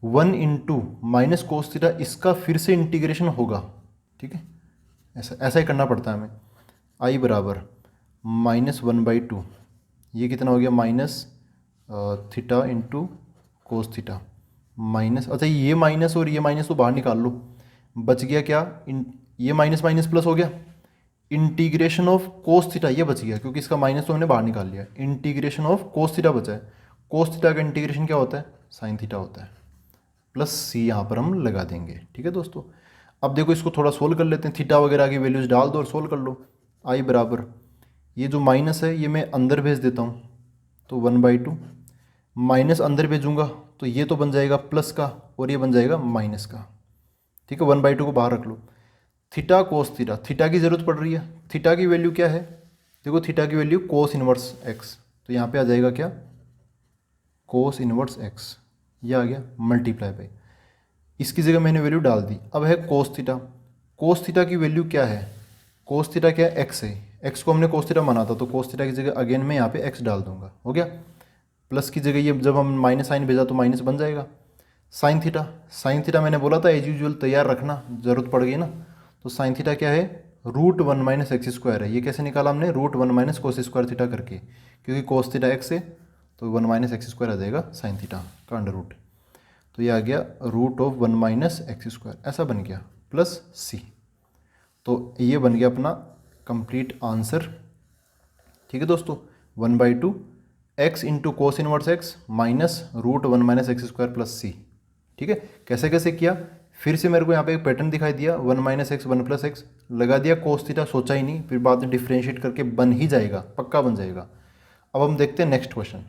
1 into minus cos theta, इसका फिर से इंटीग्रेशन होगा, ठीक है। ऐसा ऐसा ही करना पड़ता है हमें। आई बराबर -1/2, ये कितना हो गया, minus theta into cos theta, minus, अच्छा ये माइनस और ये माइनस तो बाहर निकाल लो, बच गया क्या, ये माइनस माइनस प्लस हो गया, इंटीग्रेशन ऑफ कोस थीटा ये बच गया, क्योंकि इसका माइनस तो हमने बाहर निकाल लिया, इंटीग्रेशन ऑफ कोस थीटा बचा है। कोस थीटा का इंटीग्रेशन क्या होता है, साइन थीटा होता है, प्लस सी यहाँ पर हम लगा देंगे, ठीक है दोस्तों। अब देखो इसको थोड़ा सोल्व कर लेते हैं, थीटा वगैरह की वैल्यूज डाल दो और सोल्व कर लो। आई बराबर, ये जो माइनस है ये मैं अंदर भेज देता हूँ, तो 1/2 माइनस अंदर भेजूँगा तो ये तो बन जाएगा प्लस का, और ये बन जाएगा माइनस का, ठीक है। 1/2 को बाहर रख लो। थीटा कोस थीटा, थीटा की ज़रूरत पड़ रही है, थीटा की वैल्यू क्या है, देखो थीटा की वैल्यू कोस इनवर्स एक्स, तो यहाँ पे आ जाएगा क्या, कोस इनवर्स एक्स, ये आ गया मल्टीप्लाई बाई, इसकी जगह मैंने वैल्यू डाल दी। अब है कोस थीटा, कोस थीटा की वैल्यू क्या है, कोस थीटा क्या है, एक्स है, एक्स को हमने कोस थीटा माना था, तो कोस थीटा की जगह अगेन मैं यहाँ पे एक्स डाल दूंगा, हो गया। प्लस की जगह ये जब हम माइनस साइन भेजा तो माइनस बन जाएगा। साइन थीटा, साइन थीटा मैंने बोला था एज यूजुअल तैयार रखना, ज़रूरत पड़ गई ना, तो साइन थीटा क्या है, √1 - x² है। ये कैसे निकाला हमने, √1 - cos स्क्वायर थीटा करके, क्योंकि कोस थीटा एक्स है तो 1 - x² आ जाएगा साइन थीटा का अंडर रूट, तो ये आ गया √1 - x², ऐसा बन गया, प्लस सी। तो ये बन गया अपना कंप्लीट आंसर, ठीक है दोस्तों। 1/2 x into cos inverse x minus √1 - x² plus c, ठीक है, कैसे कैसे किया, फिर से मेरे को यहाँ पे एक पैटर्न दिखाई दिया, 1 माइनस एक्स 1 प्लस एक्स लगा दिया, कोस थीटा सोचा ही नहीं, फिर बाद में डिफ्रेंशिएट करके बन ही जाएगा, पक्का बन जाएगा। अब हम देखते हैं नेक्स्ट क्वेश्चन।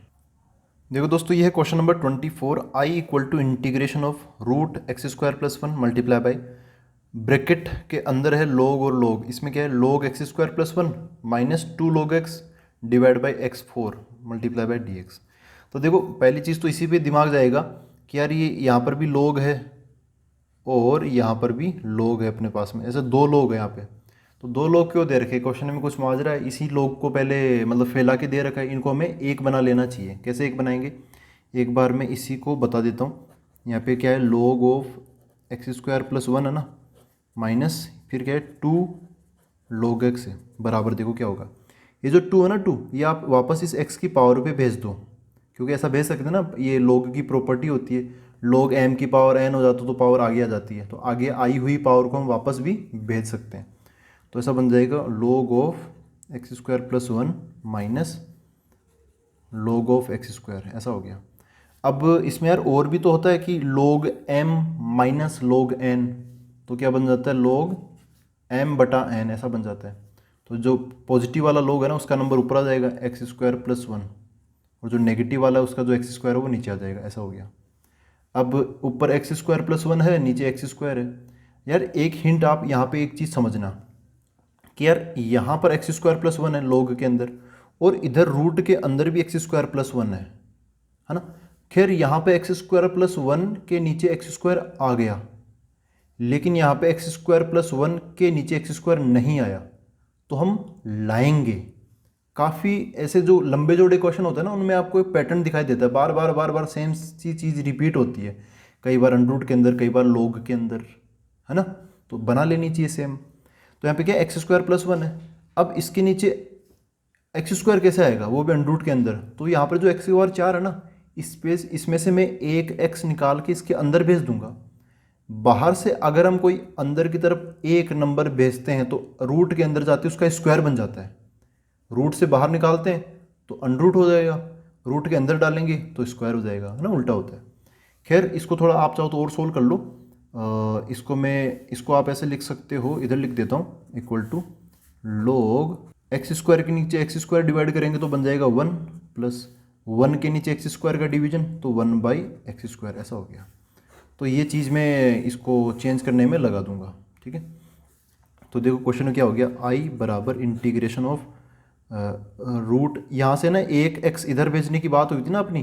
देखो दोस्तों, ये है question number 24। I equal to integration of root x square plus 1 multiply by, bracket के अंदर है लॉग और लॉग, इसमें क्या है, log x square plus 1 minus 2 log x divide by x 4 multiply by d x. तो देखो पहली चीज़ तो इसी पे दिमाग जाएगा कि यार ये यहाँ पर भी लॉग है और यहाँ पर भी लॉग है अपने पास में, ऐसे दो लॉग है यहाँ पे। तो दो लॉग क्यों दे रखे, क्वेश्चन में कुछ माजरा है, इसी लॉग को पहले मतलब फैला के दे रखा है, इनको हमें एक बना लेना चाहिए। कैसे एक बनाएंगे, एक बार मैं इसी को बता देता हूँ। यहाँ पे क्या है, log of x square plus 1 है ना, माइनस फिर क्या है 2 लॉग एक्स है, बराबर देखो क्या होगा, ये जो 2 है ना 2, ये आप वापस इस x की पावर पे भेज दो, क्योंकि ऐसा भेज सकते हैं ना, ये log की प्रॉपर्टी होती है, log m की पावर n हो जाता तो पावर आगे आ जाती है, तो आगे आई हुई पावर को हम वापस भी भेज सकते हैं। तो ऐसा बन जाएगा log of x square plus 1 minus log of x square, ऐसा हो गया। अब इसमें यार और भी तो होता है कि log m minus log n, तो क्या बन जाता है, log m बटा n, ऐसा बन जाता है। तो जो पॉजिटिव वाला log है ना उसका नंबर ऊपर आ जाएगा एक्स स्क्वायर प्लस 1, और जो नेगेटिव वाला है उसका जो एक्स स्क्वायर है वो नीचे आ जाएगा, ऐसा हो गया। अब ऊपर एक्स स्क्वायर प्लस 1 है, नीचे एक्स स्क्वायर है। यार एक हिंट, आप यहाँ पे एक चीज़ समझना कि यार यहाँ पर एक्स स्क्वायर प्लस 1 है log के अंदर, और इधर रूट के अंदर भी एक्स स्क्वायर प्लस 1 है ना। खैर यहाँ पे एक्स स्क्वायर प्लस 1 के नीचे एक्स स्क्वायर आ गया, लेकिन यहाँ पे एक्स स्क्वायर प्लस 1 के नीचे एक्स स्क्वायर नहीं आया, तो हम लाएंगे। काफ़ी ऐसे जो लंबे जोड़े क्वेश्चन होते हैं ना, उनमें आपको एक पैटर्न दिखाई देता है, बार बार सेम सी चीज़ रिपीट होती है, कई बार अंडरूट के अंदर, कई बार log के अंदर, है ना, तो बना लेनी चाहिए सेम। तो यहाँ पे क्या एक्स स्क्वायर प्लस 1 है, अब इसके नीचे एक्स स्क्वायर कैसे आएगा, वो भी अंडरूट के अंदर, तो यहाँ पर जो एक्स स्क्वायर 4 है ना, स्पेस इसमें से मैं एक एक्स निकाल के इसके अंदर भेज दूंगा। बाहर से अगर हम कोई अंदर की तरफ एक नंबर भेजते हैं तो रूट के अंदर जाते उसका स्क्वायर बन जाता है, रूट से बाहर निकालते हैं तो अनरूट हो जाएगा, रूट के अंदर डालेंगे तो स्क्वायर हो जाएगा, है ना, उल्टा होता है। खैर इसको थोड़ा आप चाहो तो और सोल्व कर लो, इसको आप ऐसे लिख सकते हो, इधर लिख देता हूँ, equal to log x square के नीचे एक्स स्क्वायर डिवाइड करेंगे तो बन जाएगा 1 प्लस 1 के नीचे एक्स स्क्वायर का डिवीजन तो 1 बाई एक्स स्क्वायर, ऐसा हो गया। तो ये चीज़ मैं इसको चेंज करने में लगा दूंगा, ठीक है। तो देखो क्वेश्चन में क्या हो गया, आई बराबर इंटीग्रेशन ऑफ रूट, यहाँ से ना एक एक्स इधर भेजने की बात हुई थी ना अपनी,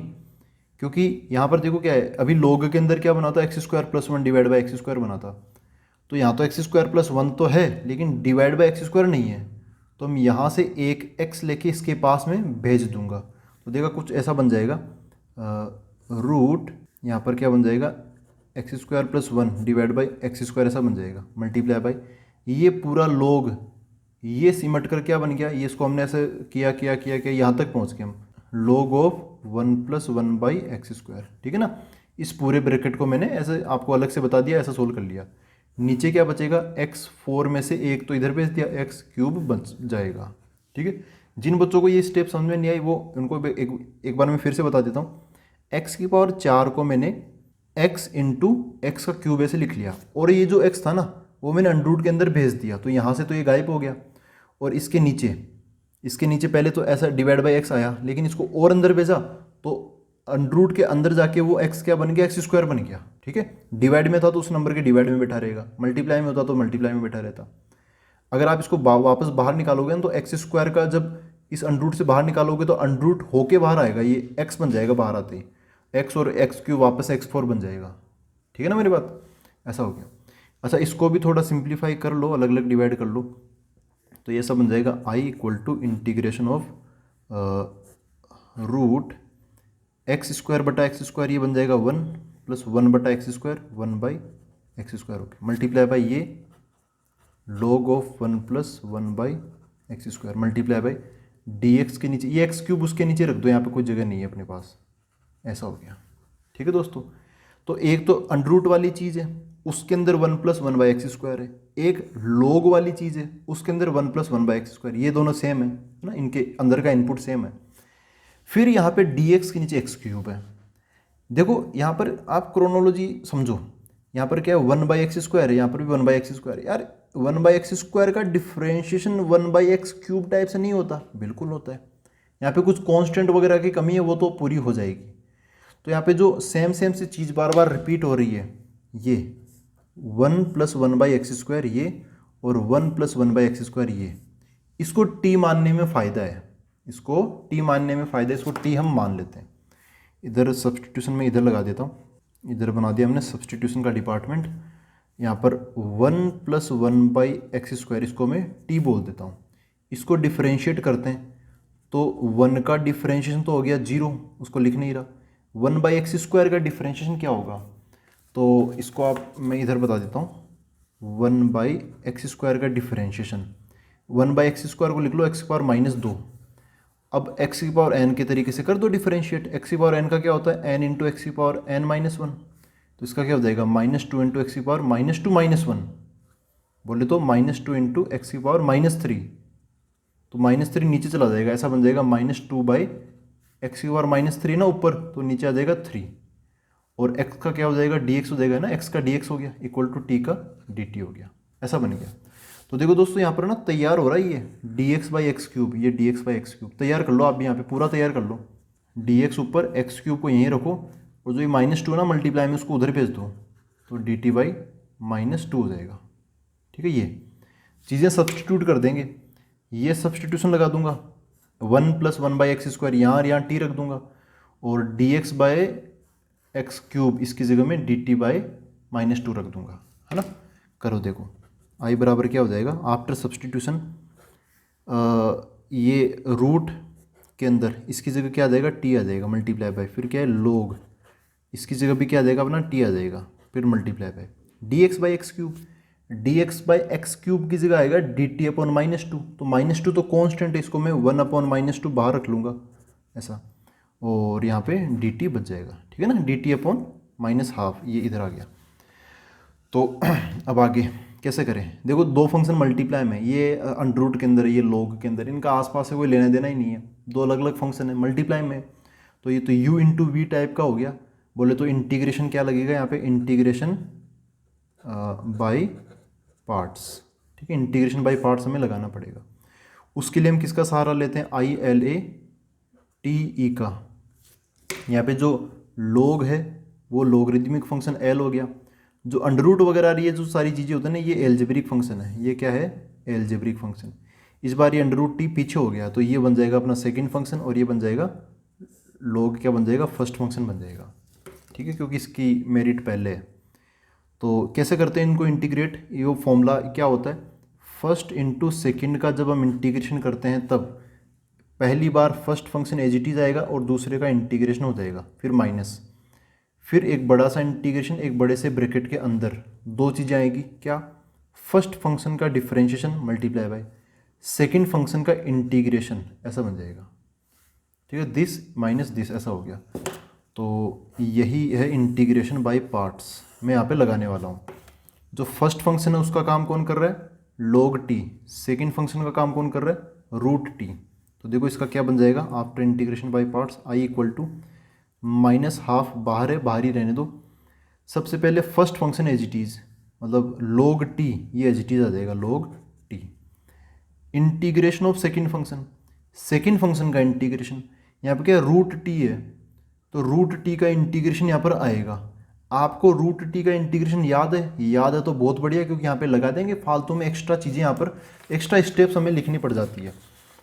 क्योंकि यहाँ पर देखो क्या है, अभी log के अंदर क्या बना था, x square plus 1 divide by x square बना था, तो यहाँ तो एक्स स्क्वायर प्लस 1 तो है लेकिन डिवाइड बाई एक्स स्क्वायर नहीं है, तो हम यहाँ से एक एक्स लेके इसके पास में भेज दूंगा, तो देखा कुछ ऐसा बन जाएगा, रूट यहाँ पर क्या बन जाएगा, x square plus 1 divide by x square, ऐसा बन जाएगा, मल्टीप्लाई बाई ये पूरा log, ये सिमट कर क्या बन गया, ये इसको हमने ऐसे किया किया किया किया यहाँ तक पहुँच गए हम, log of 1 plus 1 by x square, ठीक है ना। इस पूरे ब्रैकेट को मैंने ऐसे आपको अलग से बता दिया, ऐसा सोल्व कर लिया। नीचे क्या बचेगा, x4 में से एक तो इधर भेज दिया, एक्स क्यूब बच जाएगा, ठीक है। जिन बच्चों को ये स्टेप समझ में नहीं आई वो उनको एक बार मैं फिर से बता देता हूँ। एक्स की पावर 4 को मैंने x इंटू एक्स का क्यूब ऐसे लिख लिया, और ये जो x था ना वो मैंने अंडरूट के अंदर भेज दिया, तो यहाँ से तो ये गायब हो गया, और इसके नीचे पहले तो ऐसा डिवाइड बाई एक्स आया, लेकिन इसको और अंदर भेजा तो अंडरूट के अंदर जाके वो x क्या बन गया, एक्स स्क्वायर बन गया, ठीक है। डिवाइड में था तो उस नंबर के डिवाइड में बैठा रहेगा, मल्टीप्लाई में होता तो मल्टीप्लाई में बैठा रहता। अगर आप इसको वापस बाहर निकालोगे ना तो एक्स स्क्वायर का जब इस अंडरूट से बाहर निकालोगे तो अंडरूट होके बाहर आएगा, ये x बन जाएगा बाहर आते ही, x और एक्स क्यूब वापस x4 बन जाएगा, ठीक है ना मेरी बात, ऐसा हो गया। अच्छा इसको भी थोड़ा सिंप्लीफाई कर लो, अलग अलग डिवाइड कर लो, तो ये सब बन जाएगा I equal to integration of root x square बटा एक्स स्क्वायर, ये बन जाएगा 1 प्लस 1 बटा x square 1 by x square, okay, multiply by ये log of 1 plus 1 by x square multiply by d x के नीचे ये एक्स क्यूब उसके नीचे रख दो, यहाँ पे कोई जगह नहीं है अपने पास, ऐसा हो गया, ठीक है दोस्तों। तो एक तो अंडरूट वाली चीज़ है उसके अंदर 1 प्लस 1 बाई एक्स स्क्वायर है, एक log वाली चीज़ है उसके अंदर 1 प्लस 1 बाई एक्स स्क्वायर, ये दोनों सेम है ना, इनके अंदर का इनपुट सेम है। फिर यहाँ पे dx के नीचे एक्स क्यूब है, देखो यहाँ पर आप क्रोनोलॉजी समझो, यहाँ पर क्या है 1/x² है, यहाँ पर भी 1/x² यार। 1/x² का डिफ्रेंशिएशन 1/x³ टाइप से नहीं होता, बिल्कुल होता है। यहाँ पे कुछ कांस्टेंट वगैरह की कमी है, वो तो पूरी हो जाएगी। तो यहाँ पे जो सेम सेम सी चीज़ बार बार रिपीट हो रही है, ये 1 + 1/x² ये, और 1 + 1/x² ये, इसको t मानने में फ़ायदा है, इसको t मानने में फ़ायदा है, इसको t हम मान लेते हैं। इधर सब्सटीट्यूशन में इधर लगा देता हूँ, इधर बना दिया हमने सब्सटीट्यूशन का डिपार्टमेंट। यहाँ पर 1 + 1/x², इसको मैं t बोल देता हूँ। इसको डिफ्रेंशिएट करते हैं तो 1 का डिफ्रेंशिएशन तो हो गया 0, उसको लिख नहीं रहा। 1/x² का डिफ्रेंशिएशन क्या होगा, तो इसको आप मैं इधर बता देता हूँ। 1/x² का डिफ्रेंशिएशन, 1/x² को लिख लो x⁻²। अब x⁻n के तरीके से कर दो डिफरेंशिएट। x⁻n का क्या होता है, n × x⁻n-1, तो इसका क्या हो जाएगा -2 × x⁻²-1 बोले तो -2 × x⁻³ तो -3 नीचे चला जाएगा, ऐसा बन जाएगा -2/x⁻³ ना ऊपर, तो नीचे आ जाएगा 3, और x का क्या हो जाएगा dx हो जाएगा ना, x का dx हो गया इक्वल टू t का dt हो गया, ऐसा बन गया। तो देखो दोस्तों यहाँ पर ना तैयार हो रहा है ये dx/x³, ये dx/x³ तैयार कर लो आप भी, यहाँ पे पूरा तैयार कर लो। dx ऊपर x³ को यहीं रखो, और जो ये -2 ना मल्टीप्लाई में उसको उधर भेज दो, तो dt/-2 हो जाएगा। ठीक है, ये चीज़ें सब्सटीट्यूट कर देंगे, ये सब्सटीट्यूशन लगा दूंगा, 1 + 1/x² यहाँ और यहाँ t रख दूंगा, और dx/x³ इसकी जगह में dt/-2 रख दूंगा, है ना। करो देखो i बराबर क्या हो जाएगा आफ्टर सब्सटीट्यूशन, ये रूट के अंदर इसकी जगह क्या आ जाएगा t आ जाएगा मल्टीप्लाई बाय, फिर क्या है लोग, इसकी जगह भी क्या आ जाएगा अपना t आ जाएगा, फिर मल्टीप्लाई बाय dx/x³, dx/x³ की जगह आएगा dt/-2, तो -2 तो कांस्टेंट है, इसको मैं 1/-2 बाहर रख लूँगा ऐसा, और यहाँ पे dt बच जाएगा। ठीक है ना, dt/-12 ये इधर आ गया। तो अब आगे कैसे करें, देखो दो फंक्शन मल्टीप्लाई में, ये अंडर के अंदर, ये लॉग के अंदर, इनका आसपास से कोई लेना देना ही नहीं है, दो अलग अलग फंक्शन है मल्टीप्लाई में, तो ये तो u × v टाइप का हो गया। बोले तो इंटीग्रेशन क्या लगेगा यहाँ पे, इंटीग्रेशन बाय पार्ट्स। ठीक है, इंटीग्रेशन बाय पार्ट्स हमें लगाना पड़ेगा। उसके लिए हम किसका सहारा लेते हैं, ILATE का। यहाँ पे जो log है वो लॉगरिदमिक फंक्शन l हो गया, जो अंडर वगैरह आ रही है, जो सारी चीज़ें होती है ना, ये एल्जेब्रिक फंक्शन है, ये क्या है एल्जेब्रिक फंक्शन। इस बार ये अंडर पीछे हो गया, तो ये बन जाएगा अपना सेकंड फंक्शन, और ये बन जाएगा log क्या बन जाएगा, फर्स्ट फंक्शन बन जाएगा। ठीक है, क्योंकि इसकी मेरिट पहले है। तो कैसे करते हैं इनको इंटीग्रेट, ये फॉर्मूला क्या होता है, फर्स्ट इंटू सेकेंड का जब हम इंटीग्रेशन करते हैं तब पहली बार first function as it is आएगा और दूसरे का इंटीग्रेशन हो जाएगा, फिर माइनस, फिर एक बड़ा सा इंटीग्रेशन एक बड़े से ब्रैकेट के अंदर, दो चीज़ें आएगी क्या, फर्स्ट फंक्शन का differentiation multiply by second function का इंटीग्रेशन, ऐसा बन जाएगा। ठीक है, दिस माइनस दिस ऐसा हो गया। तो यही है इंटीग्रेशन बाय पार्ट्स, मैं यहाँ पे लगाने वाला हूँ। जो फर्स्ट फंक्शन है उसका काम कौन कर रहा है, log t, सेकंड फंक्शन का काम कौन कर रहा है, रूट t। तो देखो इसका क्या बन जाएगा after integration by parts, i equal to -12 बाहर है, बाहर ही रहने दो। सबसे पहले first function as it is, मतलब log t, ये एज इट इज आ जाएगा log t। Integration of second function, second function का इंटीग्रेशन, यहाँ पे क्या रूट t है, तो रूट t का इंटीग्रेशन यहाँ पर आएगा। आपको रूट t का इंटीग्रेशन याद है, याद है तो बहुत बढ़िया, क्योंकि यहाँ पे लगा देंगे, फालतू में एक्स्ट्रा चीज़ें यहाँ पर एक्स्ट्रा स्टेप्स हमें लिखनी पड़ जाती है।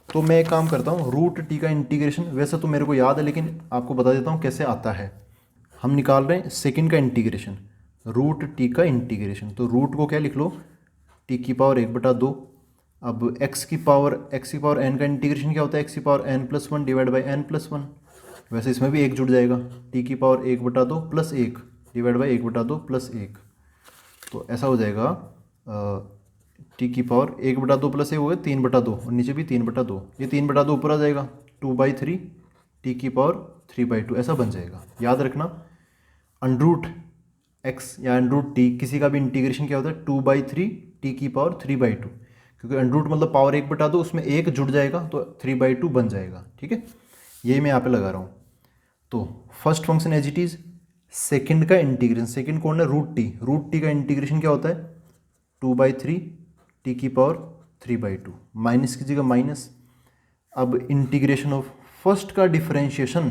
तो मैं एक काम करता हूँ, रूट t का इंटीग्रेशन वैसे तो मेरे को याद है, लेकिन आपको बता देता हूँ कैसे आता है। हम निकाल रहे हैं सेकंड का इंटीग्रेशन, रूट t का इंटीग्रेशन, तो रूट को क्या लिख लो, t⁻1/2। अब x की पावर n का इंटीग्रेशन क्या होता है, x⁻n+1 डिवाइड बाई n+1, वैसे इसमें भी एक जुड़ जाएगा, t⁻1/2 + 1 डिवाइड बाई 1/2 + 1, तो ऐसा हो जाएगा t⁻1/2 + 1 हो गया 3/2, और नीचे भी 3/2, ये 3/2 ऊपर आ जाएगा 2/3 t⁻3/2, ऐसा बन जाएगा। याद रखना √x या √t किसी का भी इंटीग्रेशन क्या होता है, 2/3 t⁻3/2, क्योंकि अंडरूट मतलब पावर 1/2, उसमें एक जुड़ जाएगा तो 3/2 बन जाएगा। ठीक है, यही मैं यहाँ पे लगा रहा हूँ। तो first function as it is, second का इंटीग्रेशन, सेकंड कौन है, रूट टी का इंटीग्रेशन क्या होता है 2/3 टी की पावर 3/2, माइनस कीजिएगा माइनस। अब इंटीग्रेशन ऑफ फर्स्ट का डिफरेंशिएशन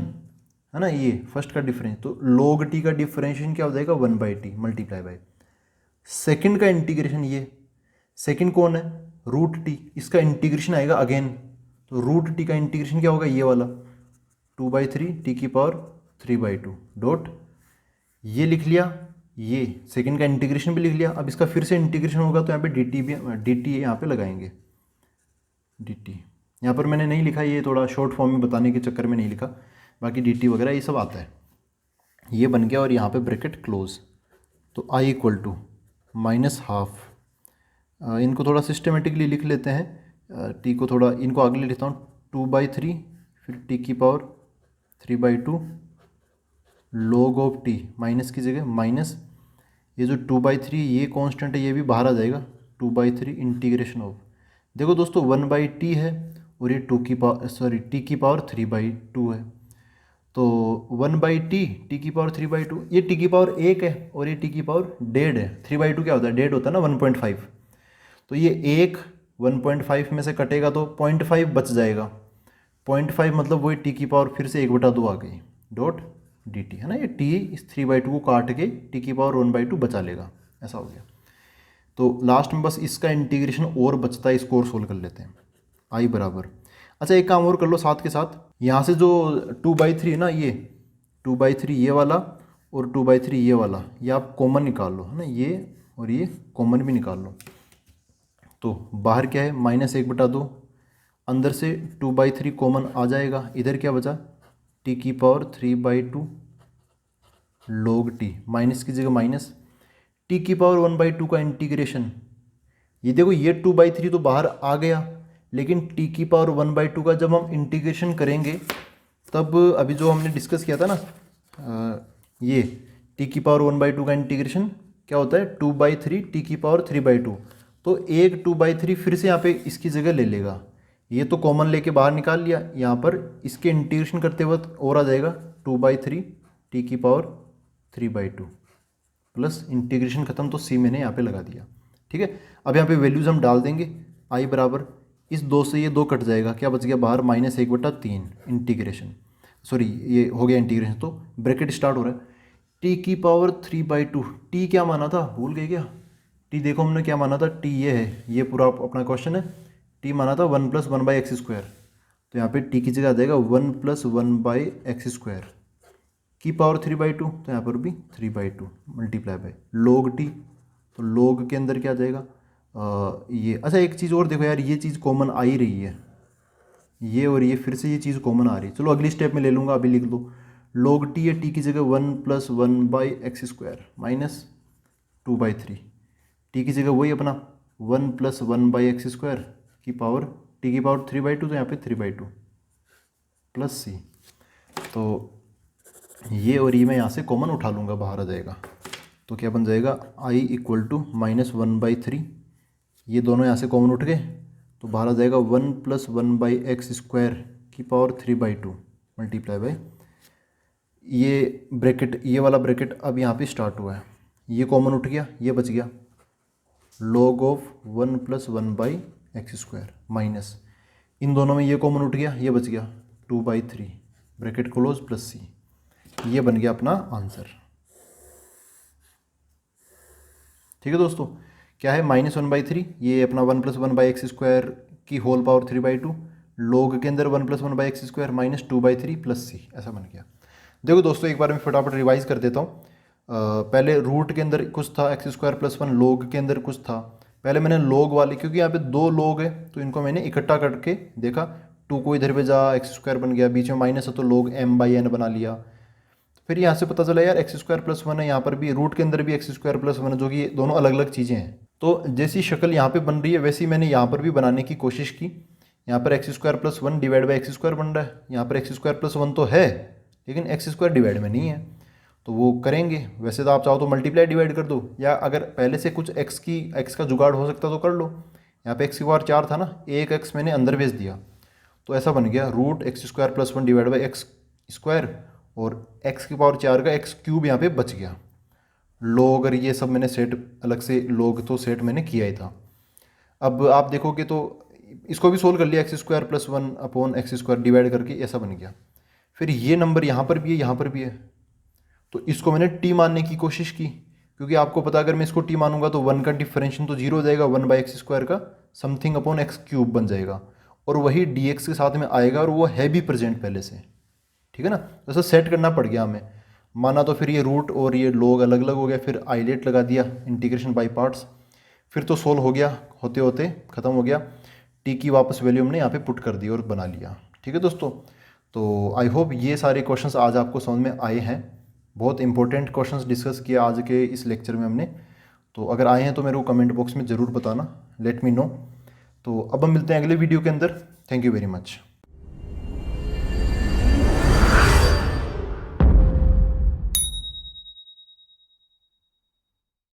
है ना, ये फर्स्ट का डिफरेंस, तो log टी का डिफरेंशिएशन क्या हो जाएगा 1/t मल्टीप्लाई बाय सेकंड का इंटीग्रेशन, ये सेकंड कौन है रूट टी, इसका इंटीग्रेशन आएगा अगेन, तो रूट टी का इंटीग्रेशन क्या होगा ये वाला 2/3 टी की पावर 3/2 डॉट, ये लिख लिया, ये सेकंड का इंटीग्रेशन भी लिख लिया। अब इसका फिर से इंटीग्रेशन होगा तो यहाँ पे डी टी यहाँ पे लगाएंगे, डी टी यहाँ पर मैंने नहीं लिखा, ये थोड़ा शॉर्ट फॉर्म में बताने के चक्कर में नहीं लिखा, बाकी डी टी वगैरह ये सब आता है। ये बन गया और यहाँ पे ब्रैकेट क्लोज, तो आई इक्वल टू -हाफ, इनको थोड़ा सिस्टमेटिकली लिख लेते हैं, टी को थोड़ा इनको आगे लिखता हूँ 2/3 फिर टी की power 3/2 log of T, minus की जगह माइनस, ये जो 2/3 ये कांस्टेंट है ये भी बाहर आ जाएगा 2/3 इंटीग्रेशन ऑफ, देखो दोस्तों 1/t है और ये टी की पावर 3/2 है, तो 1/t टी की पावर 3/2, ये टी की पावर 1 है और ये टी की पावर 1.5 है, 3/2 क्या होता है 1.5 होता है ना 1.5, तो ये एक 1.5 में से कटेगा तो 0.5 बच जाएगा, 0.5 मतलब वही टी की पावर फिर से 1/2 आ गई डॉट डी टी है ना, ये टी इस 3/2 को काट के टी की पावर 1/2 बचा लेगा, ऐसा हो गया। तो लास्ट में बस इसका इंटीग्रेशन और बचता है, इसको और सोल्व कर लेते हैं। आई बराबर, अच्छा एक काम और कर लो साथ के साथ, यहाँ से जो 2/3 है ना, ये 2/3 ये वाला और 2/3 ये वाला, ये आप कॉमन निकाल लो है ना, ये और ये कॉमन भी निकाल लो, तो बाहर क्या है -1/2, अंदर से 2/3 कॉमन आ जाएगा, इधर क्या बचा टी की पावर 3/2 log टी, माइनस की जगह माइनस, टी की पावर 1/2 का इंटीग्रेशन, ये देखो ये 2/3 तो बाहर आ गया, लेकिन टी की पावर 1/2 का जब हम इंटीग्रेशन करेंगे तब अभी जो हमने डिस्कस किया था ना, ये टी की पावर 1/2 का इंटीग्रेशन क्या होता है 2/3 टी की पावर 3/2, तो एक 2/3 फिर से यहाँ पे इसकी जगह ले लेगा, ये तो कॉमन लेके बाहर निकाल लिया, यहाँ पर इसके इंटीग्रेशन करते वक्त और आ जाएगा 2/3 टी की पावर 3/2 प्लस इंटीग्रेशन खत्म, तो सी मैंने यहाँ पे लगा दिया, ठीक है। अब यहाँ पे वैल्यूज़ हम डाल देंगे, आई बराबर इस 2 से ये 2 कट जाएगा, क्या बच गया बाहर -1/3 इंटीग्रेशन, सॉरी ये हो गया इंटीग्रेशन, तो ब्रैकेट स्टार्ट हो रहा है टी की पावर 3/2, टी क्या माना था भूल गए क्या, टी देखो हमने क्या माना था, टी ये है, ये पूरा अपना क्वेश्चन है, टी माना था 1 + 1/x², तो यहाँ पे टी की जगह आ जाएगा 1 + 1/x² की पावर 3/2, तो यहाँ पर भी 3/2 मल्टीप्लाई बाय log टी, तो log के अंदर क्या आ जाएगा ये, अच्छा एक चीज़ और देखो यार, ये चीज़ कॉमन आ ही रही है, ये और ये फिर से ये चीज़ कॉमन आ रही है, चलो अगली स्टेप में ले लूँगा, अभी लिख दो log टी है, टी की जगह 1 + 1/x² माइनस 2/3, टी की जगह वही अपना 1 + 1/x² की पावर टी की पावर 3/2, तो यहाँ पे 3/2 प्लस सी, तो ये और ये मैं यहाँ से कॉमन उठा लूँगा, बाहर आ जाएगा, तो क्या बन जाएगा आई इक्वल टू -1/3, ये दोनों यहाँ से कॉमन उठ गए, तो बाहर आ जाएगा 1 + 1/x² की पावर 3/2 मल्टीप्लाई बाय, ये ब्रैकेट ये वाला ब्रैकेट अब यहाँ पे स्टार्ट हुआ है, ये कॉमन उठ गया, ये बच गया log ऑफ 1 + 1/x² माइनस, इन दोनों में ये कॉमन उठ गया, ये बच गया 2/3 ब्रैकेट क्लोज प्लस सी, ये बन गया अपना आंसर, ठीक है दोस्तों। क्या है -1/3, ये अपना 1 + 1/x² की होल पावर 3/2, log के अंदर 1 + 1/x² माइनस 2/3 प्लस सी, ऐसा बन गया। देखो दोस्तों एक बार मैं फटाफट रिवाइज कर देता हूँ, पहले रूट के अंदर कुछ था x² + 1, log के अंदर कुछ था, पहले मैंने log वाली, क्योंकि यहाँ पे 2 log है तो इनको मैंने इकट्ठा करके देखा, 2 को इधर पे जा x² बन गया, बीच में माइनस है तो log m/n बना लिया, फिर यहाँ से पता चला यार x² + 1 है, यहाँ पर भी रूट के अंदर भी x² + 1 है, जो कि दोनों अलग अलग चीज़ें हैं, तो जैसी शक्ल यहाँ पे बन रही है वैसी मैंने यहाँ पर भी बनाने की कोशिश की, यहाँ पर x² + 1 डिवाइड बाई x² बन रहा है, यहाँ पर x² + 1 तो है लेकिन x² डिवाइड में नहीं है, तो वो करेंगे, वैसे तो आप चाहो तो मल्टीप्लाई डिवाइड कर दो, या अगर पहले से कुछ x का जुगाड़ हो सकता तो कर लो, यहाँ पे x की पावर 4 था ना, एक x मैंने अंदर भेज दिया, तो ऐसा बन गया root x² + 1 divide by x² और x की पावर 4 का एक्स क्यूब यहाँ पे बच गया। log और ये सब मैंने सेट अलग से, log तो सेट मैंने किया ही था। अब आप देखोगे तो इसको भी सोल्व कर लिया, x square plus 1/x² divide करके ऐसा बन गया। फिर ये नंबर यहाँ पर भी है, यहाँ पर भी है, तो इसको मैंने t मानने की कोशिश की, क्योंकि आपको पता अगर मैं इसको t मानूंगा तो 1 का डिफरेंशियल तो 0 हो जाएगा, 1/x² का समथिंग अपॉन x³ बन जाएगा, और वही dx के साथ में आएगा, और वो है भी प्रेजेंट पहले से, ठीक है ना। तो ऐसा सेट करना पड़ गया हमें, माना तो फिर ये रूट और ये log अलग अलग हो गया, फिर आइलेट लगा दिया, इंटीग्रेशन बाई पार्ट्स, फिर तो सोल्व हो गया, होते होते ख़त्म हो गया। टी की वापस वैल्यू हमने यहाँ पे पुट कर दी और बना लिया। ठीक है दोस्तों, तो आई होप ये सारे क्वेश्चंस आज आपको समझ में आए हैं। बहुत इंपॉर्टेंट क्वेश्चंस डिस्कस किया आज के इस लेक्चर में हमने, तो अगर आए हैं तो मेरे को कमेंट बॉक्स में ज़रूर बताना, लेट मी नो। तो अब हम मिलते हैं अगले वीडियो के अंदर। Thank you very much.